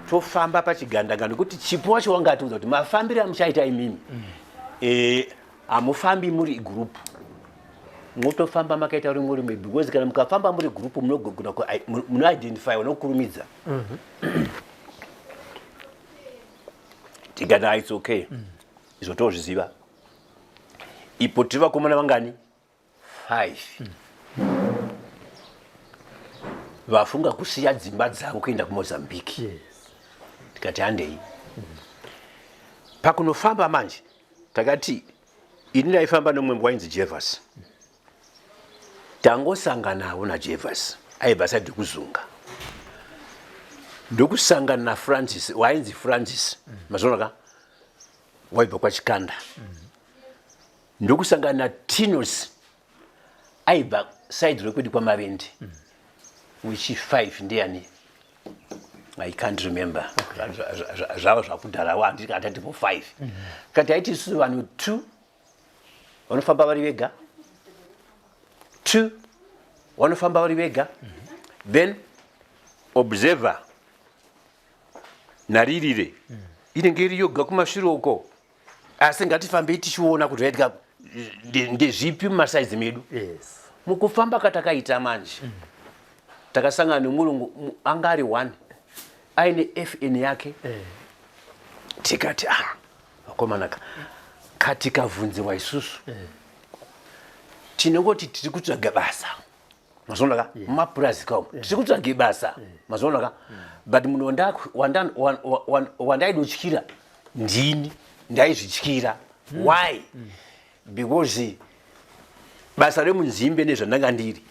[SPEAKER 5] tofamba pachigandaganda kuti chipo wacho wangatiudza kuti mafambiro amuchaita imimi amufambi muri group motofamba makaita rimwe because kana mukafamba muri group munogona muno identify unokurumidza tikati it's okay izotozviziva ipo tiri vakomana vangani 5 vafunga kusiya dzimba dzavo kuenda kuMozambique tikati handei pakunofamba manje takati ini ndaifamba nomwe wainzi Jevers tangosanganawo naJevers aibva saidi kuzunga ndokusangana na Francis wainzi Francis mazonaka waibva kwachikanda ndokusangana na Tinos aibva side rekwedi kwa Mavendi which 5 ndiani I can't remember zvava zvakudhara wandi tikati po 5 kati aiti su vanhu 2 vanofamba vari vega 2 vanofamba vari vega then observer naririre inenge iri yoga kumashure uko asi ngatifambei tichiona kuti raitika ndezvipi mumasaizi medu mukufamba katakaita manje takasangana nemurungu anga ari 1 aine FN yake tikati vakomanaka katikavhunziwa isusu tinongoti tiri kutsvaga basa mazonaka mapurazi kawo tiri kutsvaga basa mazonaka but munhu wandaidotyira ndini ndaizvityira why because basa remunzimbe nezvandanga ndiri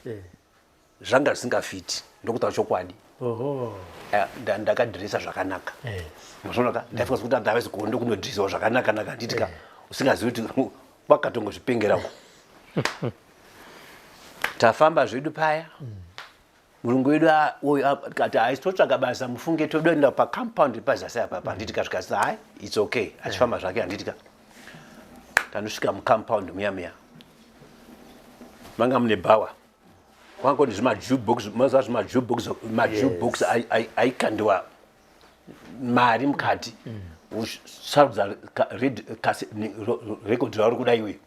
[SPEAKER 5] zvanga zvisingafiti ndokutaura chokwadi ndakadhiresa zvakanaka mazonaka ndaifunga kuti andavezi kuende kunodhirisawo zvakanaka naka nditika usingazivi kuti wakatongozvipengerako tafamba zvedu paya mulungu wedu kati aisitotsvaga basa mufunge todoenda pacompound pazasi apa panditika zvikasi hai it's okay achifamba zvake handitika tanosvika mucompound muya manga mune bhawa wangoni zvimajukebox mazuva zvimajukebox aikandiwa mari mukati usarudza rekodhi rauri kuda iwe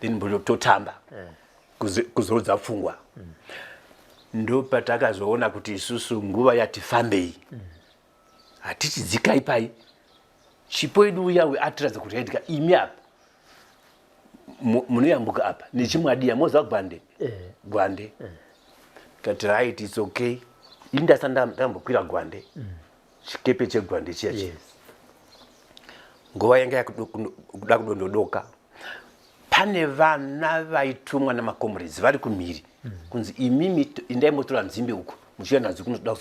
[SPEAKER 5] then totamba kuzorodza pfungwa ndopatakazoona kuti isusu nguva yatifambei hatichidzikai pai chipo edu uyawe atiradza kuti yaitika imi apa munoyambuka apa nechimwadiya moza gwande kati right it's okay indasanda ndambokwira gwande chikepe chegwande chiya nguva yanga yakuda kudondodoka pane vana vaitumwa namakomrades vari kumhiri kunzi imimi indaimotora nzimbe uko muchienda nadzo kunoda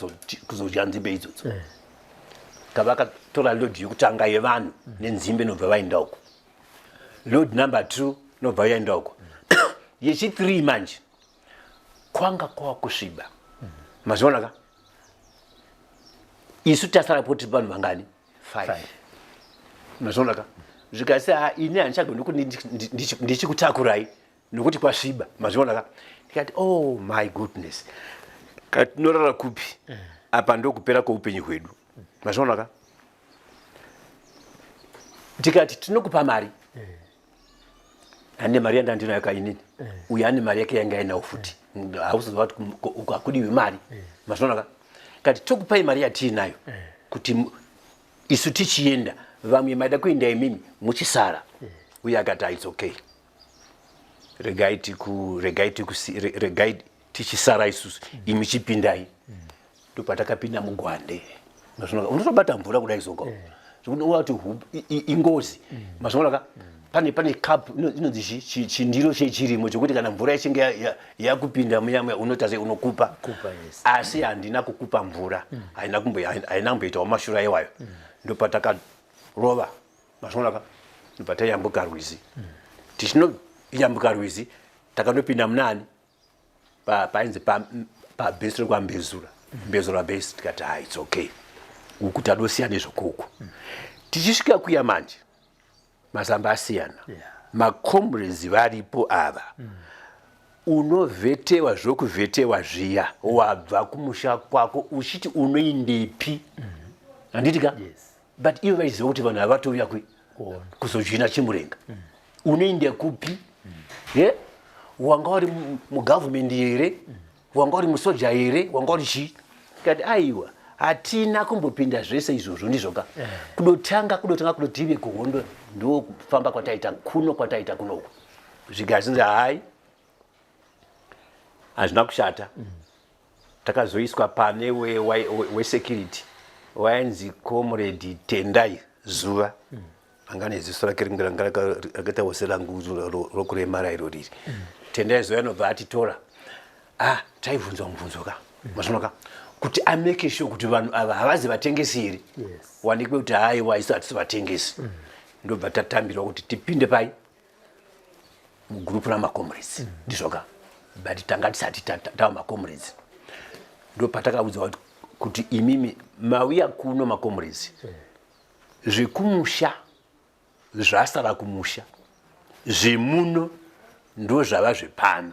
[SPEAKER 5] kuzodya nzimbe idzodzo kavakatora load yokutanga yevanhu nenzimbe nobva vaenda uko load number 2 nobva yaenda uko yechi3 manje kwanga kwakusviba mazionaka isu tasara poti vanhu vangani 5 mazionaka zvikasi ini handichagoni kuti ndichikutakurai nokuti kwasviba mazionaka ndikati oh my goodness kati tinorara kupi apa ndokupera kweupenyu hwedu mazionaka ndikati tinokupa mari ane mari yandandinayo kainini uye ane mari yake yanga ainawo futi hausizwa kuti ukakudiwe mari mazionaka kati tokupai mari yatiinayo kuti isu tichienda vamwe maida kuenda imimi muchisara uye akati it's okay regai tichisara isusu imi chipindai ndopatakapinda mugwande mazionaka unotobata mvura kudai zoko zvikuti ingozi mazionaka pane cup inonzi chindiro chechirimo chokuti kana mvura ichinge yakupinda muya unotase unokupa asi handina kukupa mvura haina kumboitawo mashura ewayo ndopatakarova mazionaka ndopatayambuka rwizi tichinoyambuka rwizi takandopinda munani painzi pabhesi rekwambezura mbezura bhesi tikati it's okay uku tadosiya nezvokuku tichisvika kuya manje mazamba asiyana makomrades varipo ava unovhetewa zvokuvhetewa zviya wabva kumusha kwako uchiti unoindepi handitika but ivo vaiziva kuti vanhu havatouya kuzodzvina chimurenga unoinde kupi wanga uri mugavhumendi here wanga uri musoja here wanga uri chii kati aiwa hatina kumbopinda zvese izvozvo ndizvoka kudotanga kudotive kuhondo ndo kufamba kwataita kunoko zvigazinzi hai hazvina kushata takazoiswa pane wesecurity wainzi comrade Tendai Zuva anga neziso rake rakaita wose rangu rokuremara iro riri Tendai Zuva anobva atitora taibvunzwa mubvunzo ka mazvinoka kuti ameke sure kuti vanhu ava havazi vatengesi here wanikwe kuti haiwa isu hatisi vatengesi ndobva tatambirwa kuti tipinde pai mugrupu ramacomrades ndizvoka but tanga tisati tava macomrades ndo patakaudzwa kuti imimi mauya kuno macomrades zvekumusha zvasara kumusha zvemuno ndo zvava zvepano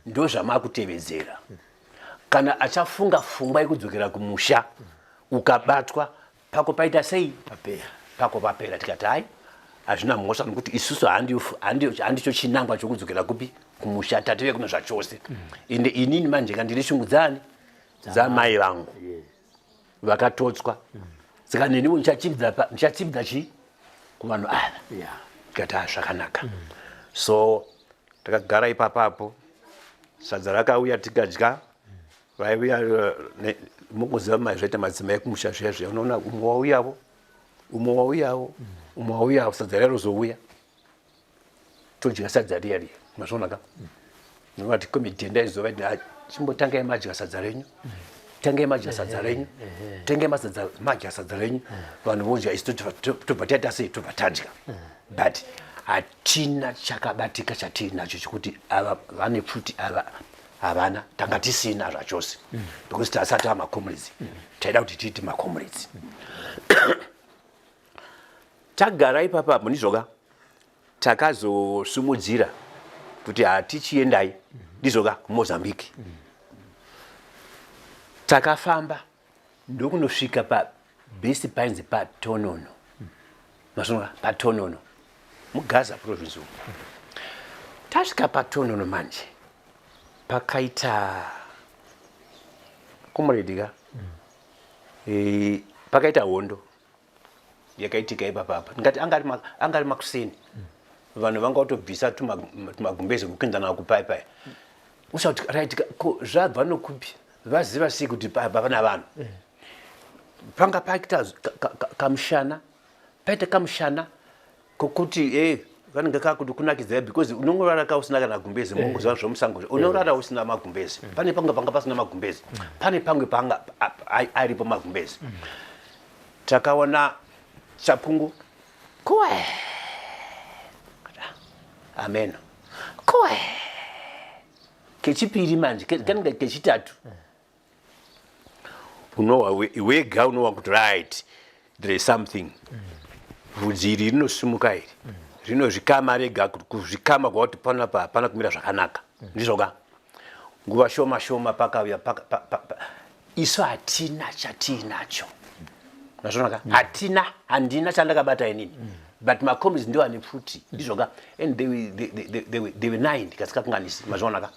[SPEAKER 5] ndo zvamakutevedzera kana achafunga pfungwa yekudzokera kumusha ukabatwa pako paita sei pako papera tikati hai hazvina mhosva nokuti isusu handicho chinangwa chokudzokera kupi kumusha tative kuno zvachose ende inini manje ndine shungu dzani dzamai vangu vakatotswa saka neniwo ndichatsividza chii kuvanhu ava tikati zvakanaka so takagara ipapapo sadza rakauya tikadya vaiuya mukuziva mazvaita madzimai kumusha zviya zviya unoona umwe wauyawo sadza riya rozouya todya sadza riya riya mazvonaka novati komitenda izova chimbotangai madya sadza renyu tangai madya sadza renyu tangai madya sadza renyu vanhu vodya isu tobva taita sei tobva tadya but hatina chakabatika chatinacho chekuti ava vane pfuti ava havana tanga tisina zvachose because tasati vamacomrades taida kuti tiiti macomrades tagara ipapapo ndizvoka takazosumudzira kuti hatichiendai ndizvoka kumozambique takafamba ndokunosvika pabase pines patonono mazvinoka patonono mugaza province tasvika patonono manje pakaita komoredika pakaita hondo yakaitika ipapapa ndingati angari makuseni vanhu vanga utobvisa tumagumbezi kukinda nako pai usauti raitika ko zvabva nokupi vaziva sei kuti pana vanhu panga paita kamushana paita kamushana kokuti kanenge kakuti kunakidzai because unongorara kausina kana gumbezi mongoziva zvomusango unorara usina magumbezi pane pamwe panga pasina magumbezi pane pamwe panga aripo magumbezi takaona chapungu kuwe amen kuwe kechipiri manje kanenge kechitatu wega unowa kuti right there is something vhudzi iri rinosumuka iri rinozvikama rega kuzvikama kwakuti pana kumira zvakanaka ndizvoka nguva shoma pakauya isu hatina chatiinacho nazvonaka handina chandakabata inini but macomrades ndiwo ane pfuti ndizvoka and they were 9 kasikakunganisi mazvonaka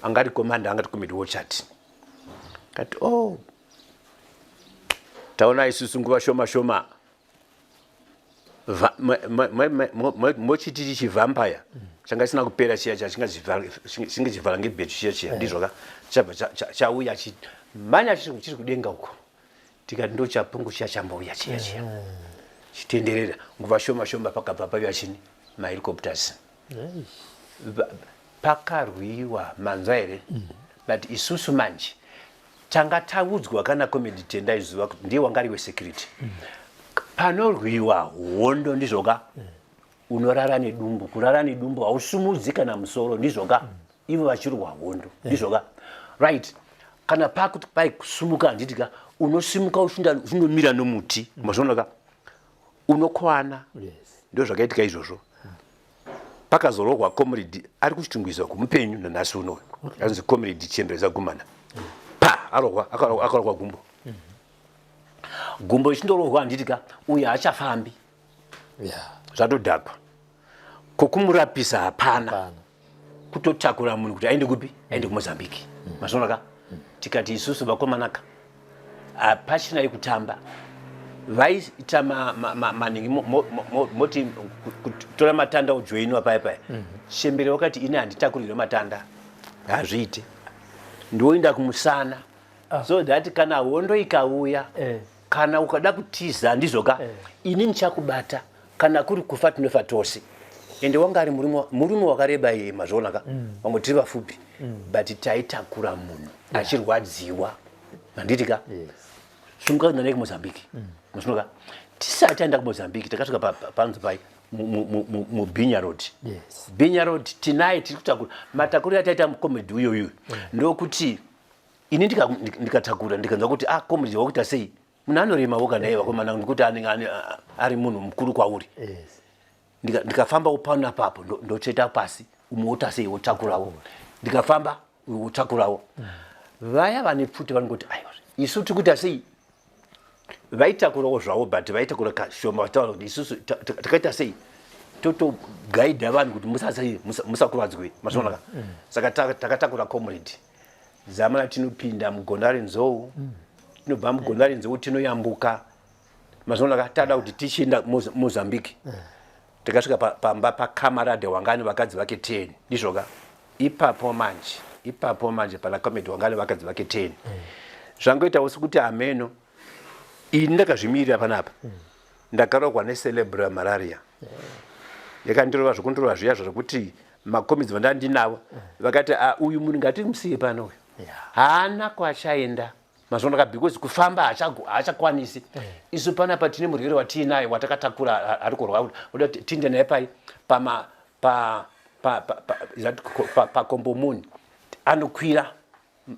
[SPEAKER 5] angati komanda angati committee watchati kati taona isusu nguva shoma mochiti chivampire changa isina kupera chiya chinge chivhala ngebhetu chiya ndizvoka chabva chauya manya chiri kudenga uko tikati ndo chapungu chiya chambouya chiya chitenderera nguva shoma pakabva pauya chini mahelicopters pakarwiwa manzwa here but isusu manje tanga taudzwa kana comedy Tendai Zuva kuti ndiye wangari wesecurity panorwiwa hondo ndizvoka unorara nedumbu kurara nedumbu hausumudzi kana musoro ndizvoka ivo vachirwa hondo ndizvoka right kana pakuti pai kusumuka handitika unosimuka uchindomira nomuti mazvonoka unokwana ndo zvakaitika izvozvo pakazororwa comrade ari kuchitungizwa kumupenyu nanhasi uno anzi comrade Chembeza Gumana pa akarorwa gumbo gumbo ichindororwa handitika uyu achafambi zvatodhakwa kokumurapisa hapana kutotakura munhu kuti aende kupi aende kuMozambique mazvonaka tikati isusu vakomanaka apachina yekutamba vaita maningi moti kutora matanda ujoinwa paya Chembere wakati ine handitakurire matanda hazviite ndoenda kumusana so that kana hondo ikauya kana ukada kutiza ndizoka ini nichakubata kana kuri kufa tinofa tose ende wanga ari murume wakareba iye mazvonaka vamwe tiri vafupi but taitakura munhu achirwadziwa handitika sumukaenda naye kuMozambique mazvonaka tisati taenda kuMozambique takasvika panzi pai muBinya Road Binya Road tinaye tiri kutakura matakuriro ataita mukomedi uyoyo ndokuti ini ndikatakura ndikanzwa kuti komedi wakuita sei munhu anorema woga naye vakomana nekuti anenge ari munhu mukuru kwauri ndikafamba upano apapo ndocheta pasi umota sei wotakurawo ndikafamba wotakurawo vaya vane pfuti vanongoti aiwa isu tikuita sei vaitakurawo zvavo but vaitakura kashoma vataura kuti isusu takaita sei totogaidha vanhu kuti musakuradzwe mazvonaka saka takatakura comrade zamana tinopinda muGondari Nzou tinobva muGondari Nzou tinoyambuka mazvonaka tada kuti tichienda Mozambique tikasvika pamba pakamarade wangani vakadzi vake 10 ndizvoka ipapo manje pana comrade wangani vakadzi vake 10 zvangoita usikuti ameno ini ndakazvimirira panapa ndakarogwa necelebra malaria yakandirova zvokundorova zviyazvo zvokuti makomedzi vandandinavo vakati uyu munhu ngatimusiye pano uyu haana kwachaenda mazvonaka because kufamba haachakwanisi isu panapa tine murwere watiinaye watakatakura ari kurwa oda tinde naye pai pakombomuni anokwira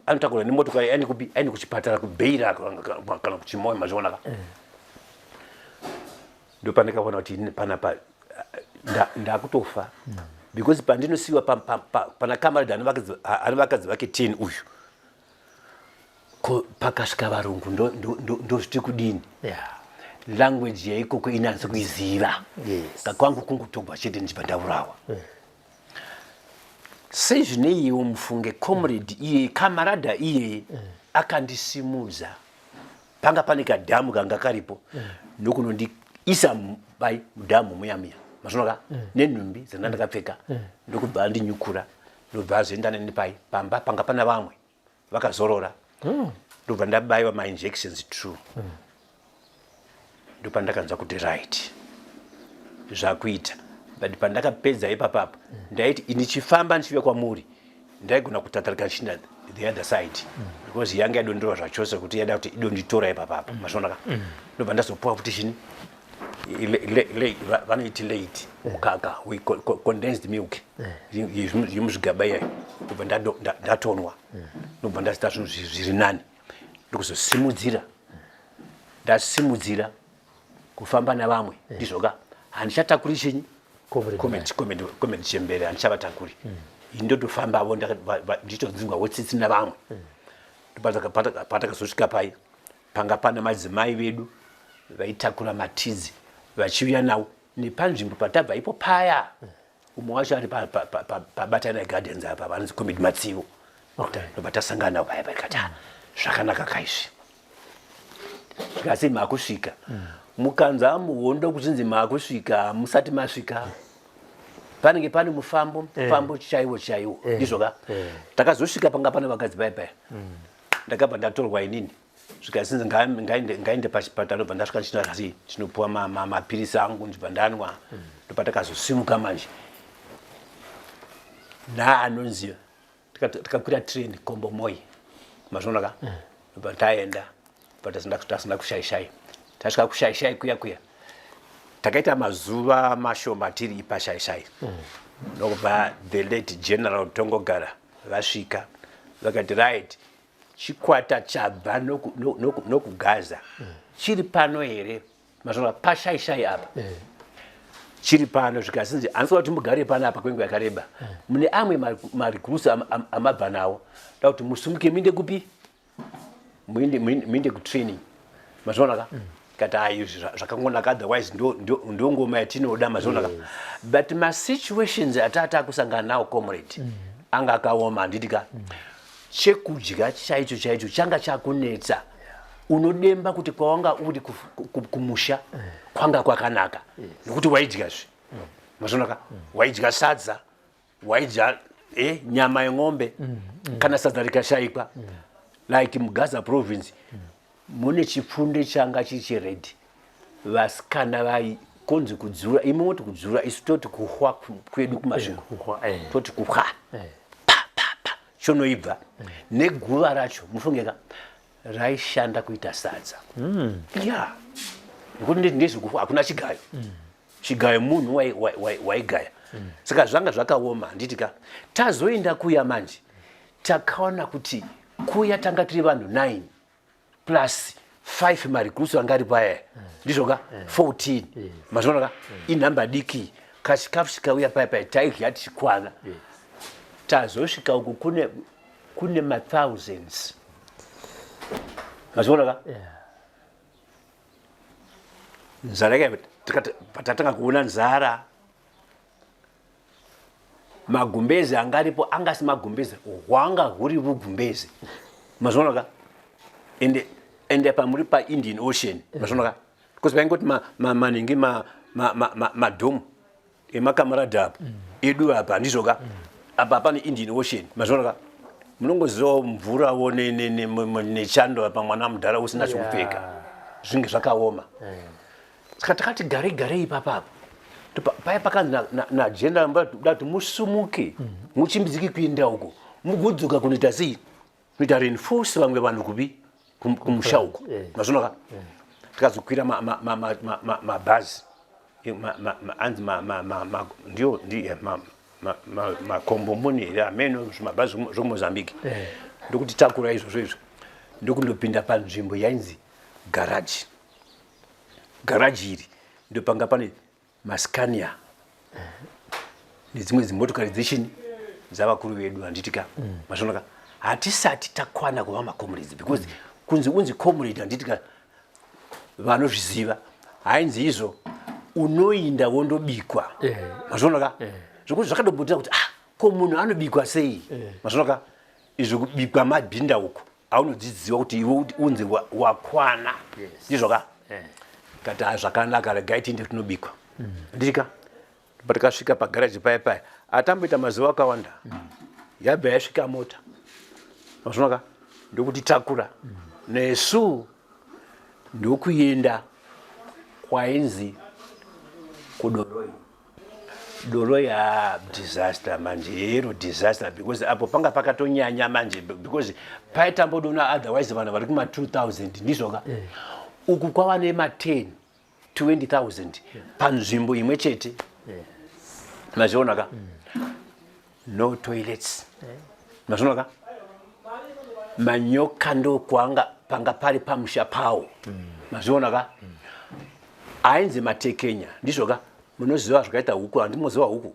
[SPEAKER 5] anotakura nemotokari aende kuchipatara kuBeira kana kuChimoyo mazvonaka ndo pandakaona kuti panapa ndakutofa because pandinosiyiwa pana kamarade ane vakadzi vake 10 uyu pakasvika varungu ndozviti kudini language yaikoko inanzi kuiziva kakwangu kungutogwa chete ndichibva ndaurawa sezvineiwo mufunge comrade iye kamarada iye akandisimudza panga pane kadhamu kanga karipo nokunondiisa bai mudhamu muyamiya mazvonaka nenhumbi dzandandakapfeka ndokubva ndinyukura ndobva azoenda neni pai pamba panga pana vamwe vakazorora ndobva ndabayiwa mainjections true ndopandakanzwa kuti right zvakuita but pandakapedza ipapapo ndaiti indichifamba ndichiuya kwamuri ndaigona kutatarika chinda the other side because yanga yadondorwa zvachose kuti yada kuti idonditora ipapapo mazvonaka ndobva ndazopuwa kuti chini vanoiti late mukaka condensed milk yemuzvigaba iyayo ndobva ndatonwa ndobva ndazita zvinhu zviri nani ndokuzosimudzira ndasimudzira kufamba navamwe ndizvoka handichatakuri chinyi comrade Chembere handichavatakuri indotofambavo ndichitodzingwawo tsitsi navamwe patakazosvika pai panga pana madzimai vedu vaitakura matidzi vachiuya nawo nepanzvimbo patabva ipo paya umwe wacho ari paBatana Gardens apa vanonzi comrade Matsivo ndobva tasangana nawo paya paikati zvakanaka kaizvi zvikasi makusvika mukanza muhondo kuchinzi makusvika musati masvika panenge pane mufambo chaiwo ndizvoka takazosvika panga pana vakadzi paya ndakabva ndatorwa inini zvikasinzi ngainde pachipatara ndobva ndasvika chinopuwa mapirisi angu ndibva ndanwa ndopatakazosimuka manje anonziva tikakwira train Kombomoi mazvonaka ndobva taenda tasina kushaishai tasvika kushaishai kuya takaita mazuva mashoma tiri ipashaishai ndokubva the late General Tongogara vasvika vakati right chikwata chabva nokugaza chiri pano here mazvonaka pashaishai apa chiri pano zvikasinzi ansoda kuti mugare pano apa kwenguva yakareba mune amwe marikurusi amabva nawo da kuti musumuke muinde kupi muinde kutraining mazvonaka kati ayo zvakangonaka otherwise ndo ngoma yatinoda mazvonaka but masituations atata akusangana nawo comrade anga akaoma handitika chekudya chaicho changa chakunetsa unodemba kuti kwawanga uri kumusha kwanga kwakanaka nekuti waidya zve mazvonaka waidya sadza waidya nyama yeng'ombe kana sadza rikashaikwa like mugaza province mune chipfunde changa chichiredi vasikana vaikonzi kudzura imwe moti kudzura isu toti kuhwa kwedu kumasvingo toti kuhwa chonoibva neguva racho mufungeka raishanda kuita sadza ya nekuti ndezvekuhwa hakuna chigayo chigayo munhu waigaya saka zvanga zvakaoma nditika tazoenda kuya manje takaona kuti kuya tanga tiri vanhu 9 plus 5 marikurusi vanga ari paya ndizvoka 14 mazvonaka inhamba diki kachikafu chikauya paya taidya tichikwana tazosvika uku kune ma-thousands mazvonaka nzara yake patatanga kuona nzara magumbezi angaripo angasi magumbezi hwanga huri vugumbezi mazvonaka ende pamuri paIndian Ocean mazvonaka because vaingoti maningi madhomu emakamaradha apo edu apa ndizvoka apa pane Indian Ocean mazvonaka munongozivawo mvurawo nechando apa mwana mudhara usina chokupfeka zvinge zvakaoma saka takati garei ipapapo paya pakanzi najenerali mboda kuti musumuke muchimbidziki kuenda uko mugudzuka kunoita sei kunoita reinforce vamwe vanhu kupi kumusha uko mazvonaka tikazokwira mabhazi anzi ndio makombo muni ameno zvimabhazi zvomozambique ndokuti takura izvozvo ndokundopinda panzvimbo yainzi garaji iri ndopanga pane maskania nedzimwe dzimotokari dzeshini dzavakuru vedu handitika mazvonaka hatisati takwana kuva macomrades because kunzi unzi comrade handitika vanozviziva hainzi izvo unoinda wondobikwa mazvonaka zvokuti zvakadombotira kuti ko munhu anobikwa sei mazvonaka izvo kubikwa mabhinda uko aunodzidziwa kuti iwe unzi wakwana ndizvoka kati zvakanaka regai tiinde tinobikwa nditika patakasvika pagaraji paya atamboita mazuva akawanda yabva yasvika mota mazvonaka ndokuti takura nesu ndokuenda kwainzi kudoroi disaster manje hero disaster because apo panga pakatonyanya manje because paitambodona otherwise vanhu vari kuma 2000 ndizvoka uku kwava nema10 20,000 panzvimbo imwe chete mazvionaka no toilets mazvionaka manyoka ndokwanga panga pari pamusha pawo mazvionaka ainzi matekenya ndizvoka munoziva zvakaita huku handimoziva huku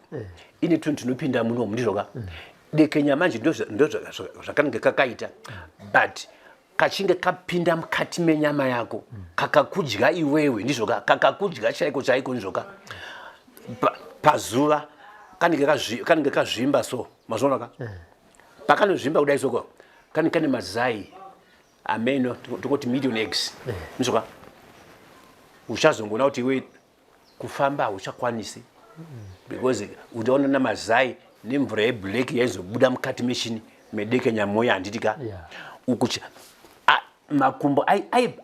[SPEAKER 5] ine tunhu tunopinda munomu ndizvoka dekenya manje ndo zvakanenge kakaita but kachinge kapinda mukati menyama yako kakakudya iwewe ndizvoka kakakudya chaiko ndizvoka pazuva kanenge kazvimba so mazvonaka pakanozvimba kudai soko kane mazai ameno tokoti million eggs ndizvoka uchazongona kuti iwe kufamba hauchakwanisi because utaona namazai nemvura yeblack yaizobuda mukati meshini medekenya moya handitika ukucha makumbo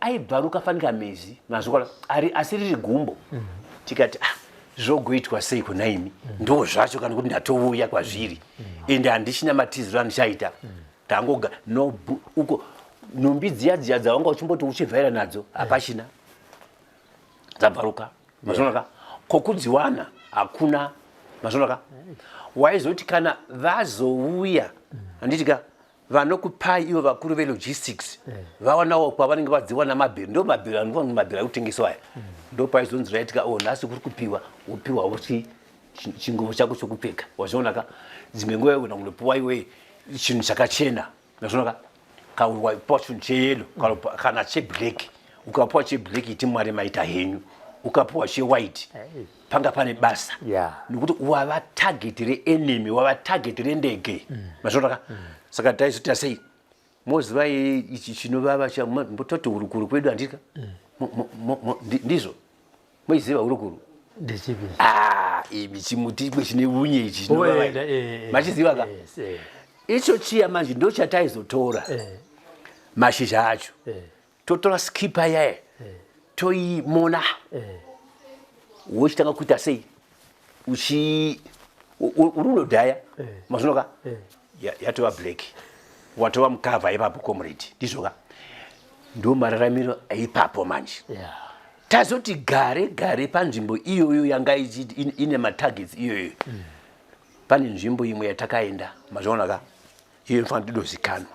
[SPEAKER 5] aibvaruka fanika mezi mazvoka asi riri gumbo tikati zvogoitwa sei kuna imi ndo zvacho kana kuti ndatouya kwazviri ende handichina matiziro andichaita tangoga uko nhumbi dziya dzawanga uchimboti uchivhaira nadzo hapachina dzabvaruka mazvonaka kokudziwana hakuna mazvonaka waizoti kana vazouya handitika vanokupai ivo vakuru velogistics vawanawo kwavanenge vadziwana mabhero ndo mabhero anova mabhero akutengeswa aya ndo paizonzi raitika nhasi kuri kupiwa wopiwawo chinguvo chako chokupfeka wazvionaka dzimwe nguva yegona kunopiwa iwe chinhu chakachena wazvionaka kawapiwa chinhu cheyelo kana cheblack ukapiwa cheblack iti mwari maita henyu ukapiwa chewhite panga pane basa nekuti wava target reenemy wava target rendege mazvionaka saka taizoti sei moziva ichi chinovava mbototi urukuru kwedu andika ndizvo moiziva urukuru imi chimuti chine unye ichi machiziva ka icho chiya manje ndo chataizotora mashizha acho totora skipa yaye toimona wochitanga kuita sei urunodhaya mazvinoka yatova black watova mukavha ipapo comrade ndizvoka ndo mararamiro aipapo manje tazoti gare panzvimbo iyoyo yanga ine matargets iyoyo pane nzvimbo imwe yatakaenda mazvaonaka iyo inofanira tidozikanwa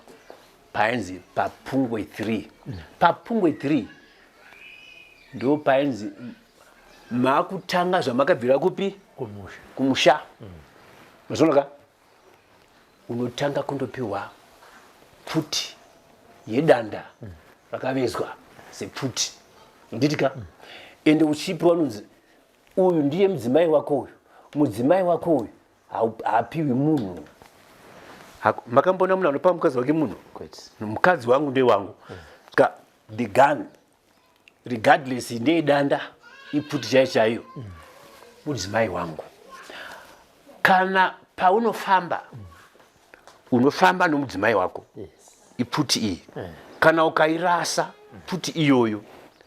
[SPEAKER 5] painzi papungwe 3 papungwe 3 ndo painzi makutanga zvamakabvira kupi kumusha mazvaonaka unotanga kundopiwa pfuti yedanda rakavezwa sepfuti nditika ende uchipiwa nunzi uyu ndiye mudzimai wako uyu mudzimai wako uyu haapiwi munhu makambona munhu anopa mukadzi wake munhu mukadzi wangu ndeye wangu ska the gun regardless ndeye danda ipfuti chaiyo chaiyo mudzimai wangu kana paunofamba unofamba nomudzimai wako ipfuti iyi kana ukairasa pfuti iyoyo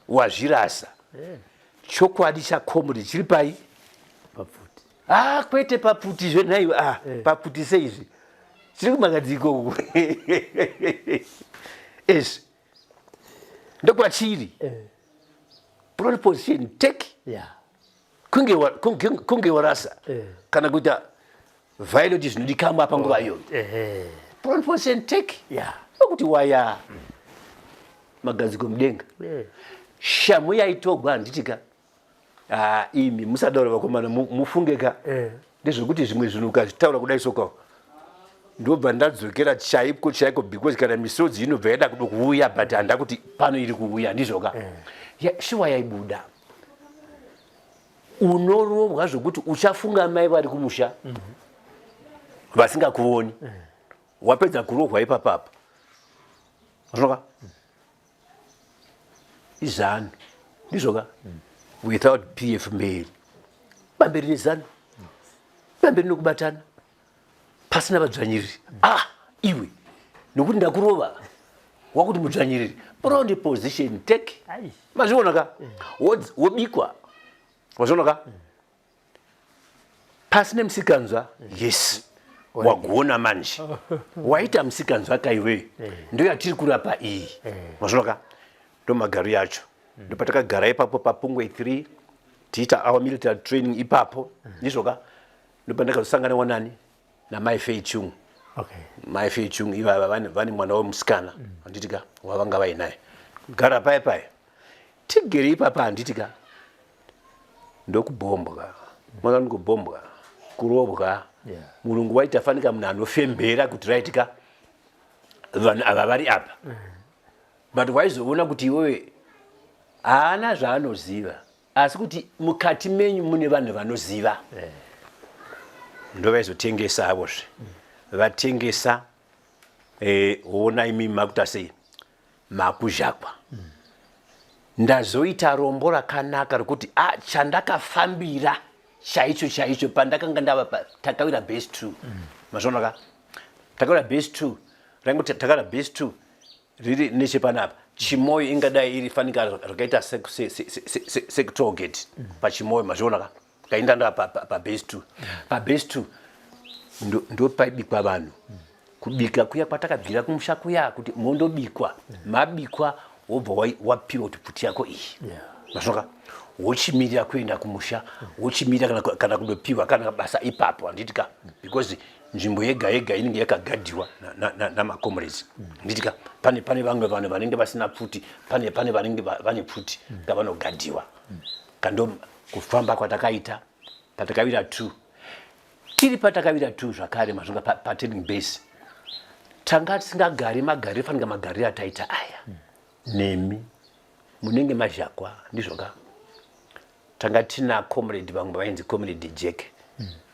[SPEAKER 5] wazvirasa chokwadi chakomuri chiri pai papfuti kwete papfuti zvenaiwe papfuti seizvi chiri kumakadziko ezvi ndokwachiri pole position take kunge warasa kana kuita violate zvinodikamwa panguva iyoyo pole position take nokuti waya magadziko mudenga shamu yaitogwa handitika imi musadaura vakomana mufungeka ndezvekuti zvimwe zvinhu ukazvitaura kudai sokawo ndobva ndadzokera chaiko because kana misodzi inobva yada kudo kuuya but handa kuti pano iri kuuya ndizvoka shuwa yaibuda unorovwa zvokuti uchafunga mai vari kumusha vasingakuoni wapedza kurohwa ipapapa zvoka izano ndizvoka without pf mberi bamberi nezano bamberi nokubatana pasina vadzvanyiriri iwe nokuti ndakurova wakuti mudzvanyiriri pronde position take mazvionaka wobikwa wazvionaka pasina musikanzwa yes wagona manje waita musikanzwa kaiwe ndo yatiri kurapa iyi mazvionaka ndo magaro yacho ndo patakagara ipapo papungwe 3 tiita our military training ipapo ndizvoka ndo pandakazosangana wanani namai Fei Chung mai Fei Chung iva vane mwana wemusikana handitika wavanga vainaye gara pai tigere ipapa handitika ndokubhombwa mwana ndokubhombwa kurovwa mulungu waita fanika munhu anofembera kuti raitika vanhu ava vari apa but waizoona kuti iwewe haana zvaanoziva asi kuti mukati menyu mune vanhu vanoziva ndo vaizotengesa avozve vatengesa ona imi makuta sei makuzhakwa ndazoita rombo rakanaka rokuti chandakafambira chaicho pandakanga ndava takawira base 2 mazvonaka takawira base 2 rangoti takawira base 2 riri nechepanapa chimoyo ingadai iri fanika rakaita sector gate pachimoyo mazvonaka kainda ndava pabase 2 pabase 2 ndo paibikwa vanhu kubika kuya kwatakabvira kumusha kuya kuti mondobikwa mabikwa wobva wapiwa kuti pfuti yako iyi mazvoka wochimirira kuenda kumusha wochimirira kana kundopiwa kana basa ipapo handitika because nzvimbo yega yega inenge yakagadiwa namakomrades nditika pane vamwe vanhu vanenge vasina pfuti pane vanenge vane pfuti ngavanogadiwa kando kufamba kwatakaita patakavira 2 tiri patakavira 2 zvakare mazvonga paturning base tanga tisingagari magari fanira magari ataita aya nemi munenge mazhakwa ndizvoka tanga tina comrade vamwe vainzi comrade Jack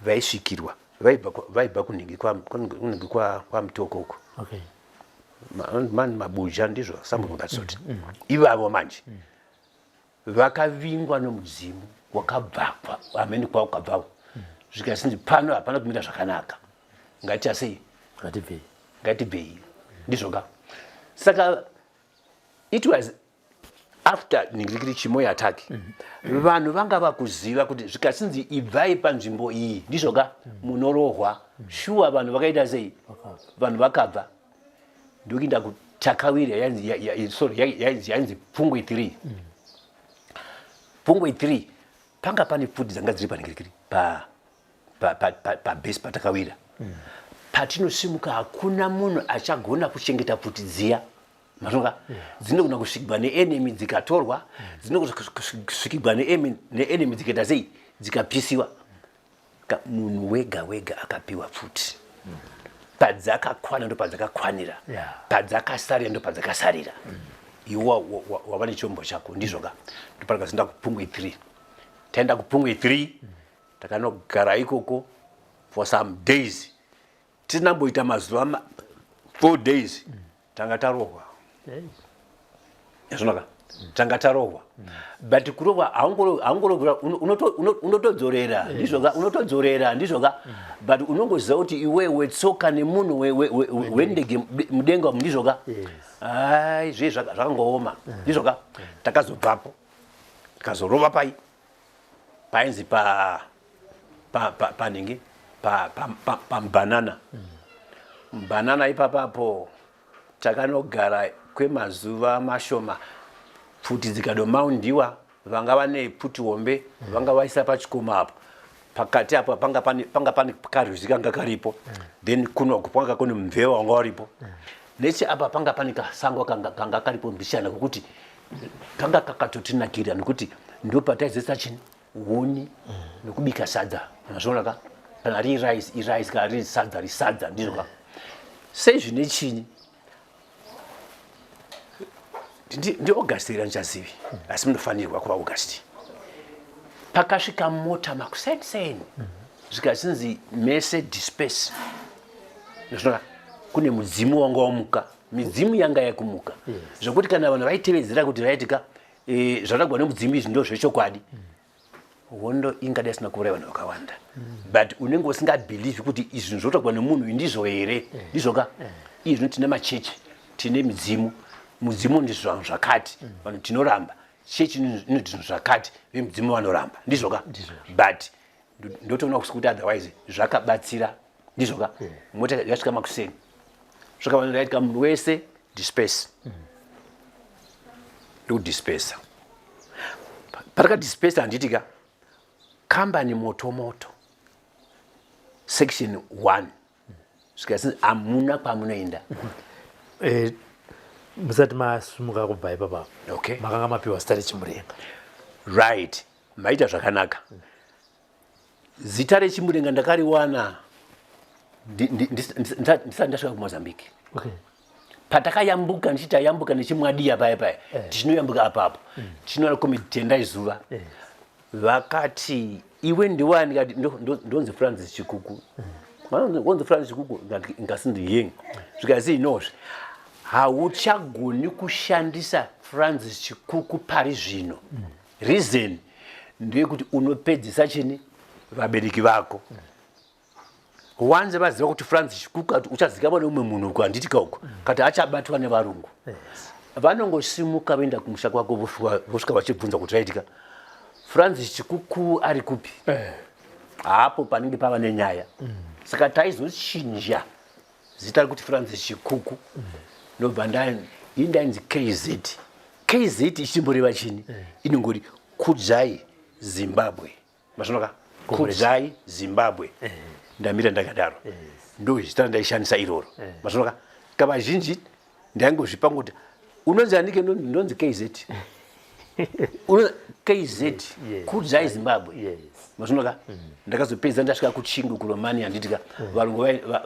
[SPEAKER 5] vaisvikirwa vaibva kunhingi kwa mutokoko
[SPEAKER 4] okay
[SPEAKER 5] man mabuja ndizvo something of that sort ivavo manje vakavingwa nomudzimu wakabvakwa amene kwa ukabvawo zvikasinzi pano hapana kumira zvakanaka ngati asei ngatibvei ndizvoka saka it was after ningirikiri chimoyo attack vanhu vanga vakuziva kuti zvikasinzi ibvai panzvimbo iyi ndizvoka munorohwa shuwa vanhu vakaita sei vanhu vakabva ndokuinda kutakawira yainzi Pungwe 3 Pungwe 3 panga pane pfuti dzanga dziri paningirikiri pa base patakawira patinosimuka hakuna munhu achagona kuchengeta pfuti dziya mazvonga dzinogona kusvikwa neenemy dzikatorwa dzinogona kusvikwa neenemy dzikaita sei dzikapisiwa munhu wega wega akapiwa pfuti padzakakwana ndo padzakakwanira padzakasarira ndo padzakasarira iwe wava nechombo chako ndizvoka ndopakazinda kuPungwe 3 taenda kuPungwe 3 takanogara ikoko for some days tinamboita mazuva 4 days tanga tarohwa yazvonaka tanga tarohwa but kurohwa haungorovhura unotodzorera ndizvoka unotodzorera ndizvoka but unongoziva kuti iwewe tsoka nemunhu wendege mudenga ndizvoka ai zve zvakangooma ndizvoka takazobvapo tikazorova pai painzi paningi pamubanana mubanana ipapapo takanogara kwemazuva mashoma pfuti dzikadomaundiwa vanga vane pfuti hombe vanga vaisa pachikomo apo pakati apo panga pane karwizi kanga karipo then kuno panga kune mveva wanga waripo neche apa panga pane kasango kanga karipo mbishana kukuti kanga kakatotinakira nekuti ndo pataizesa chini huni nekubika sadza mazvonaka kana rice kana riri sadza ndizvoka sei zvine chinyi ndi-August ndichazivi asi munofanirwa kuva August pakasvika mota makuseni zvikazinzi mese disperse ndizvoka kune mudzimu wanga wamuka midzimu yanga yakumuka zvokuti kana vanhu vaitevedzera kuti vaitika zvatagwa nemudzimu izvi ndo zvechokwadi hondo ingadai isina kuuraya vanhu vakawanda but unenge usingabhelieve kuti izvi zvotagwa nemunhu ndizvo here ndizvoka izvi tine machechi tine midzimu mudzimu ndizvo zvakati vanhu tinoramba chechi ndizvo zvakati vemudzimu vanoramba ndizvoka but ndotoona kuti otherwise zvakabatsira ndizvoka mota yasvika makuseni zvakavanhu yaitika munhu wese disperse ndokudispersa patakadispersa handitika kambani moto section 1 zvikasi hamuna kwamunoenda
[SPEAKER 4] musati masumuka kubva ipapa
[SPEAKER 5] okay
[SPEAKER 4] makanga mapiwa zita rechimurenga
[SPEAKER 5] right maita zvakanaka zita rechimurenga ndakariwana ndisati ndasvika kuMozambique
[SPEAKER 4] okay
[SPEAKER 5] patakayambuka ndichitayambuka nechimwadiya paya tichinoyambuka apapo tichinoona komitenda izuva vakati iwe ndiwani kati ndonzi Francis Chikuku ndonzi Francis Chikuku ngasindi yengi zvikazi inozve hauchagoni kushandisa Francis Chikuku pari zvino reason ndeyekuti unopedzisa chini vabereki vako wanze vaziva kuti Francis Chikuku uchazikamwa neumwe munhu uko handitika uko kati achabatwa nevarungu vanongosimuka voenda kumusha kwako vosvika vachibvunza kuti raitika Francis Chikuku ari kupi hapo panenge pava nenyaya saka taizochinja zita rekuti Francis Chikuku ndobva ndainzi KZ ichimboreva chini inongori Kudzai Zimbabwe mazvinoka Kudzai Zimbabwe ndamira ndakadaro ndo zita ndaishandisa iroro mazvonoka kavazhinji ndaingozvipa kuti unonzi andike ndonzi KZ KZ Kudzai Zimbabwe mazvonoka ndakazopedza ndasvika kuChingu kuRomania nditika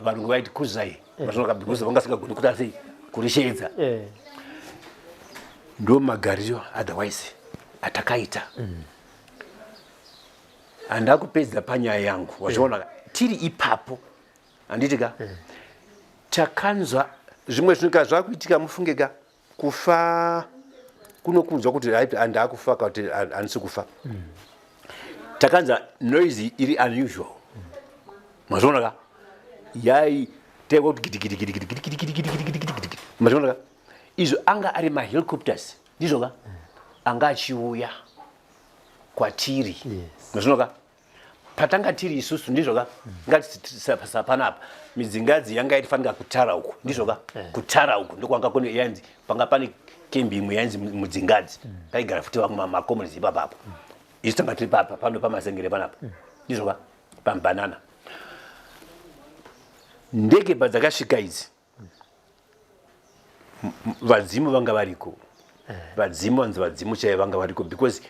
[SPEAKER 5] varungu vaiti Kudzai mazvonoka because vangasingagoni kuti sei kurishedza ndo magariro otherwise atakaita andakupedza panyaya yangu wachiona tiri ipapo anditika takanzwa zvimwe zvinhu zvakuitika mufungeka kufa kunokunzwa kuti andakufa kuti anisi kufa takanzwa noise iri unusual mazvoona yai teko mazvoona izvo anga ari mahelicopters ndizvoka anga achiuya kwatiri mazvonoka patanga tiri isusu ndizvoka ngati panapa midzingadzi yanga irifanika kutara uku ndizvoka kutara uku ndokwanga kune yanzi panga pane kembi imwe yanzi mudzingadzi paigara futi vamwe makomunisi ipapapo isu tanga tiri papa pano pamasengere panapa ndizvoka pambanana ndege padzakasvika idzi vadzimu vanga variko vadzimu vanzi vadzimu chaivo vanga variko because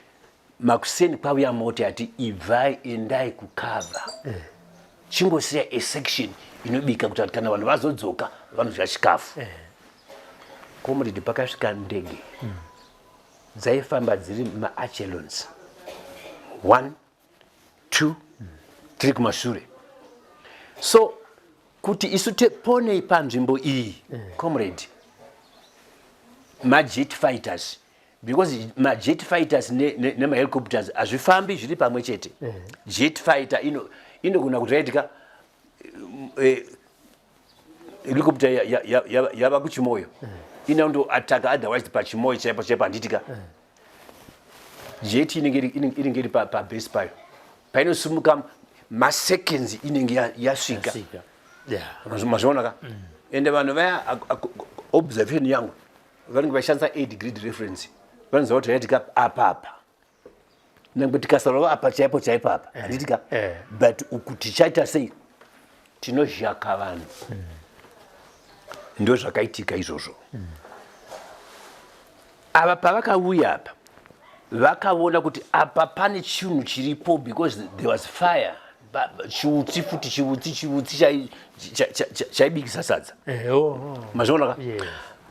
[SPEAKER 5] makuseni kwauya moti ati ibvai endai kukava chingosiya asection inobika kuti kana vanhu vazodzoka vanodya chikafu komredi pakasvika ndege dzaifamba dziri maachelons 1 2 3 kumashure so kuti isu teponei panzvimbo iyi comrade majet fighters because majet fighters nemahelicopters hazvifambi zviri pamwe chete jet fighter inogona kutaitika helicopter yava kuchimoyo inondo ataka otherwise pachimoyo chaipo chaipo handitika jet inenge iri pabase payo painosumuka maseconds inenge yasvika mazvionaka ende vanhu vaya observation yangu vanenge vaishandisa 8 degree reference vanoziva kuti yaitika apapa nangwe tikasarova apa chaipo chaipo apa handitika but uku tichaita sei tinozhaka vanhu ndo zvakaitika izvozvo ava pavakauya apa vakaona kuti apa pane chinhu chiripo because there was fire chiutsi futi chiutsi chaibikisa sadza mazvionaka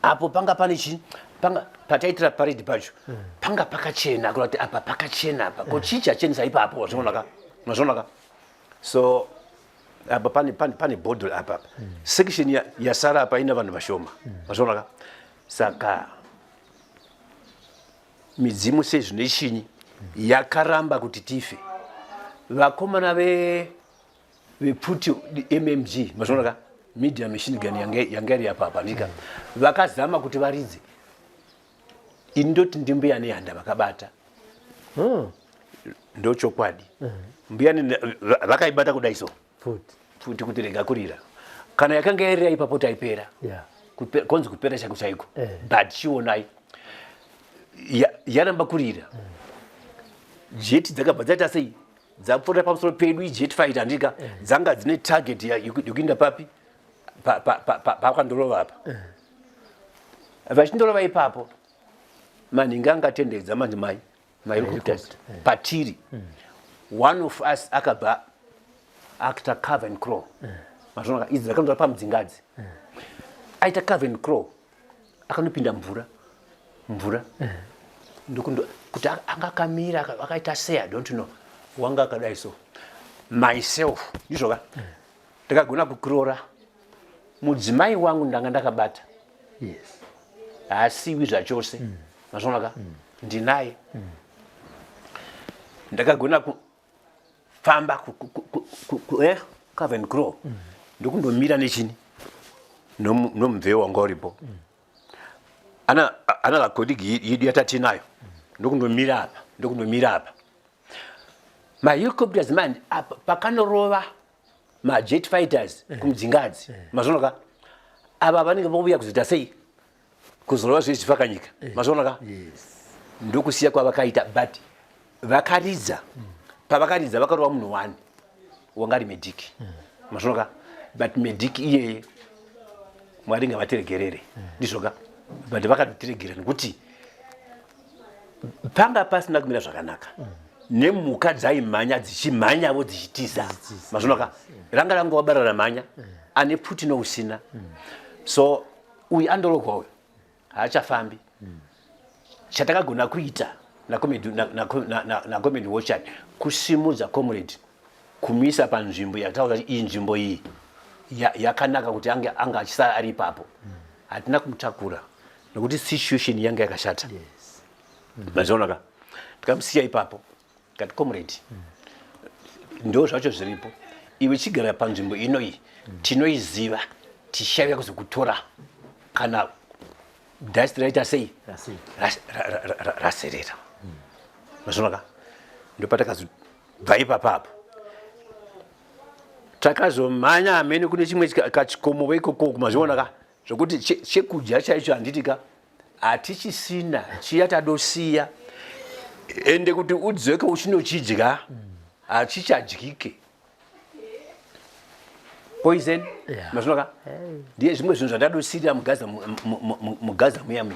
[SPEAKER 5] apo panga pane chini panga pataitira parade pacho panga pakachena kuti apa pakachena apa ko chichachenisa ipapo mazvionaka so apa pane bottle apa section yasara apa ina vanhu vashoma mazvionaka saka midzimu sezvino ichinyi yakaramba kuti tife vakomana veputi mmg mazvionaka medium machine gun yanga iri apa ndika vakazama kuti varidze indoti ndimbuyani yanda vakabata ndo chokwadi mbuyani vakaibata kudai so futi kuti rega kurira kana yakanga yarira ipapo taipera konzi kupera chako chaiko but chionai yaramba kurira jet dzakabva dzaita sei dzapfuura pamusoro pedu jet fighter ndika dzanga dzine target yekuinda papi pakandorova apa vachindorova ipapo manhingi angatendedza manje mahelicopters patiri one of us akabva acta cover and crawl mazvonaka idzi dzakandora pamudzingadzi aita cover and crawl akanopinda mvura kuti angakamira akaita sei I don't know wanga akadai so myself izvoka ndakagona kukrora mudzimai wangu ndanga ndakabata haasiwi zvachose mazvonaka ndinaye ndakagona kufamba cover and crawl ndokundomira nechini nomubveo wanga uripo ana lakodigi yedu yatatinayo ndokundomira apa mahelicopters man apa pakanorova majet fighters kumudzingadzi mazvonaka ava vanenge vouya kuzoita sei kuzorova zvezvifakanyika mazvonaka ndokusiya kwavakaita but vakaridza pavakaridza vakarova munhu 1 wanga ari mediki mazvonaka but Medic iye mwari ngavateregerere ndizvoka but vakatotiregera nekuti panga pasina kumira zvakanaka nemhuka dzaimhanya dzichimhanyavo dzichitiza mazvinoka ranga rangova ramhanya ane pfuti nousina so uyu andorogwa uyu haachafambi chatakagona kuita naComedy Watchers kusimudza Comrade kumisa panzvimbo yataura kuti iyi nzvimbo iyi yakanaka kuti anga achisara ari ipapo hatina kumutakura nekuti situation yanga yakashata mazvinoka tikamusiya ipapo kati Comrade ndo zvacho zviripo iwe chigara panzvimbo inoyi tinoiziva tishaya kuzokutora kana dust raita sei raserera mazvinoka ndopatakazoba ipapapo takazomhanya amene kune chimwe kachikomo ikoko mazvinoka zvokuti chekudya chaicho handitika hatichisina chiya tadosiya ende kuti udzeke uchinochidya hachichadyike poison mazvinoka ndiye zvimwe zvinhu zvandadosira mugaza muyamu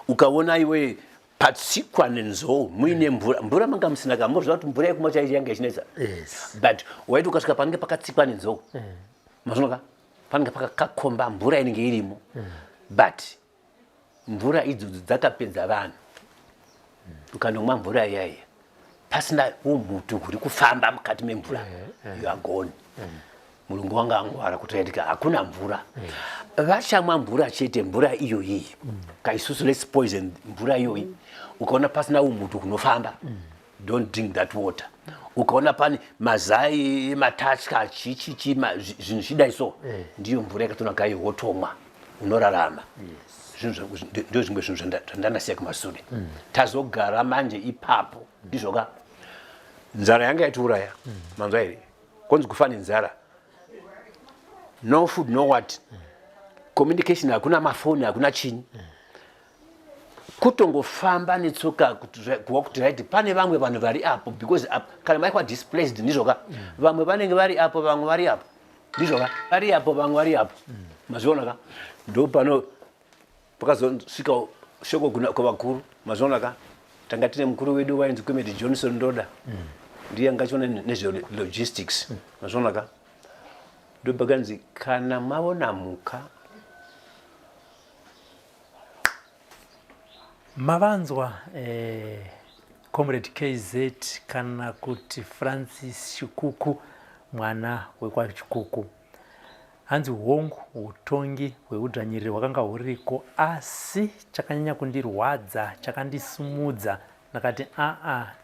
[SPEAKER 5] ukaona iwe patsikwa nenzou muine mvura manga musina kamuzva kuti mvura yekumwa chaicho yanga ichinetsa but waiti ukasvika panenge pakatsikwa nenzou mazvinoka panenge pakakomba mvura inenge irimo but mvura idzodzo dzakapedza vanhu ukanomwa mvura iyaiya pasina umutu uri kufamba mukati memvura you are gone mulungu wanga angwara kutoitika hakuna mvura vachamwa mvura chete mvura iyoyi kaisusu let's poison mvura iyoyi ukaona pasina umutu kunofamba don't drink that water ukaona pane mazai matatya chichichi zvinhu zvidai so ndiyo mvura yakatonaka iyo wotomwa unorarama ndio zvimwe zvinhu zvandanasiya kumasure tazogara manje ipapo ndizvoka nzara yanga yatiuraya manzwa here konzi kufa nenzara no food no what communication hakuna mafoni hakuna chini kutongofamba netsoka kuwa kuti right pane vamwe vanhu vari apo because kana maikwa displaced ndizvoka vamwe vanenge vari apo vamwe vari apo ndizvoka vari apo vamwe vari apo mazvionaka ndo pano pakazosvika shoko kuvakuru mazvionaka tanga tine mukuru wedu wainzi Comedy Johnson Ndoda ndiye angachiona nezvelogistics mazvionaka ndopakanzi kana maona muka
[SPEAKER 4] mavanzwa Comrade KZ kana kuti Francis Chikuku mwana wekwachikuku hanzi hongu utongi hweudzvanyiriri hwakanga huriko asi chakanyanya kundirwadza chakandisumudza nakati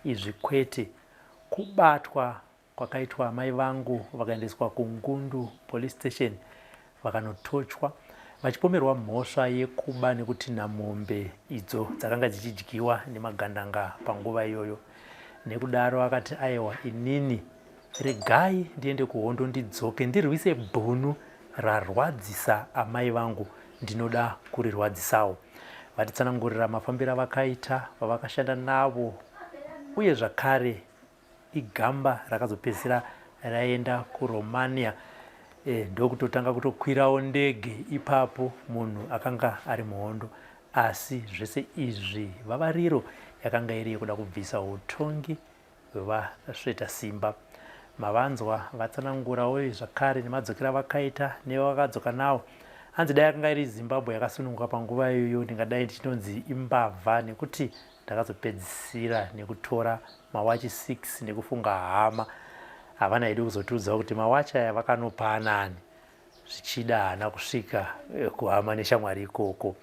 [SPEAKER 4] izvi kwete kubatwa kwakaitwa mai vangu vakaendeswa kuNgundu police station vakanotochwa vachipomerwa mhosva yekuba nekuti namombe idzo dzakanga dzichidyiwa nemagandanga panguva iyoyo nekudaro akati aiwa inini regai ndiende kuhondo ndidzoke ndirwise bhunu rarwadzisa amai vangu ndinoda kurirwadzisawo vatitsanangurira mafambiro avakaita vavakashanda navo uye zvakare igamba rakazopedzisira raenda kuRomania ndokutotanga kutokwirawo ndege ipapo munhu akanga ari muhondo asi zvese izvi vavariro yakanga iri yekuda kubvisa utongi hwevasveta simba mavanzwa vatsanangurawo zvakare nemadzokera vakaita nevakadzoka nawo hanzi dai yakanga iri Zimbabwe yakasununguka panguva iyoyo ndingadai ndichinonzi imbavha nekuti ndakazopedzisira nekutora mawachi 6 nekufunga hama havana idi kuzotiudzawo kuti mawachi aya vakanopanani zvichida hana kusvika kuhama neshamwari ikoko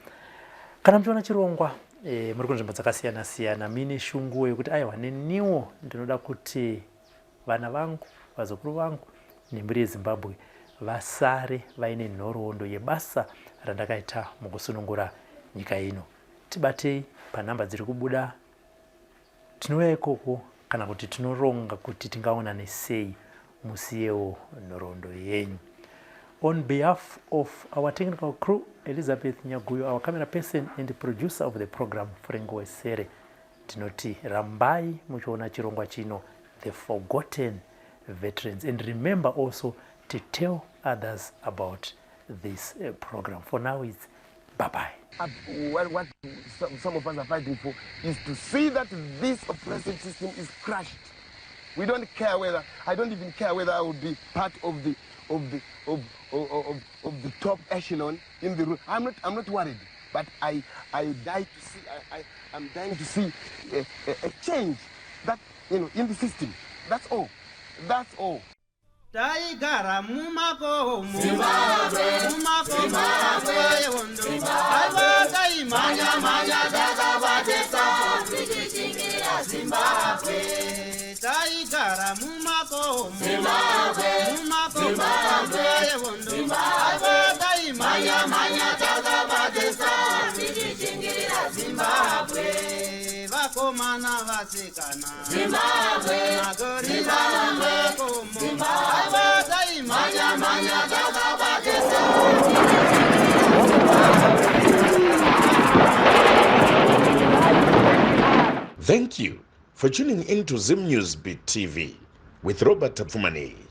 [SPEAKER 4] kana muchiona chirongwa muri kunzvimbo dzakasiyana siyana mine shungu yekuti aiwa neniwo ndinoda kuti vana vangu vazukuru vangu nemhuri yeZimbabwe vasare vaine nhoroondo yebasa randakaita mukusunungura nyika ino tibatei panhamba dziri kubuda tinouya ikoko kana kuti tinoronga kuti tingaonane sei musiyewo nhoroondo yenyu. On behalf of our technical crew, Elizabeth Nyaguyo, our camera person and the producer of the program, Frengo Wesere, tinoti rambai muchiona chirongwa chino, The Forgotten Veterans. And remember also to tell others about this program. For now, it's bye-bye.
[SPEAKER 1] What some of us are fighting for is to see that this oppressive system is crushed. We don't care whether, I don't even care whether I would be part of the top echelon in the room. I'm not worried, but I'm dying to see a change that, in the system. That's all. That's all.
[SPEAKER 2] Taigara mumakomo Zimbabwe manya takabadesa Zimbabwe Taigara mumakomo Zimbabwe manya takabadesa Zimbabwe vakomana vasikana Zimbabwe magori mumakomo manya takabadesa
[SPEAKER 3] Thank you for tuning in to Zim News Beat TV with Robert Tapfumani.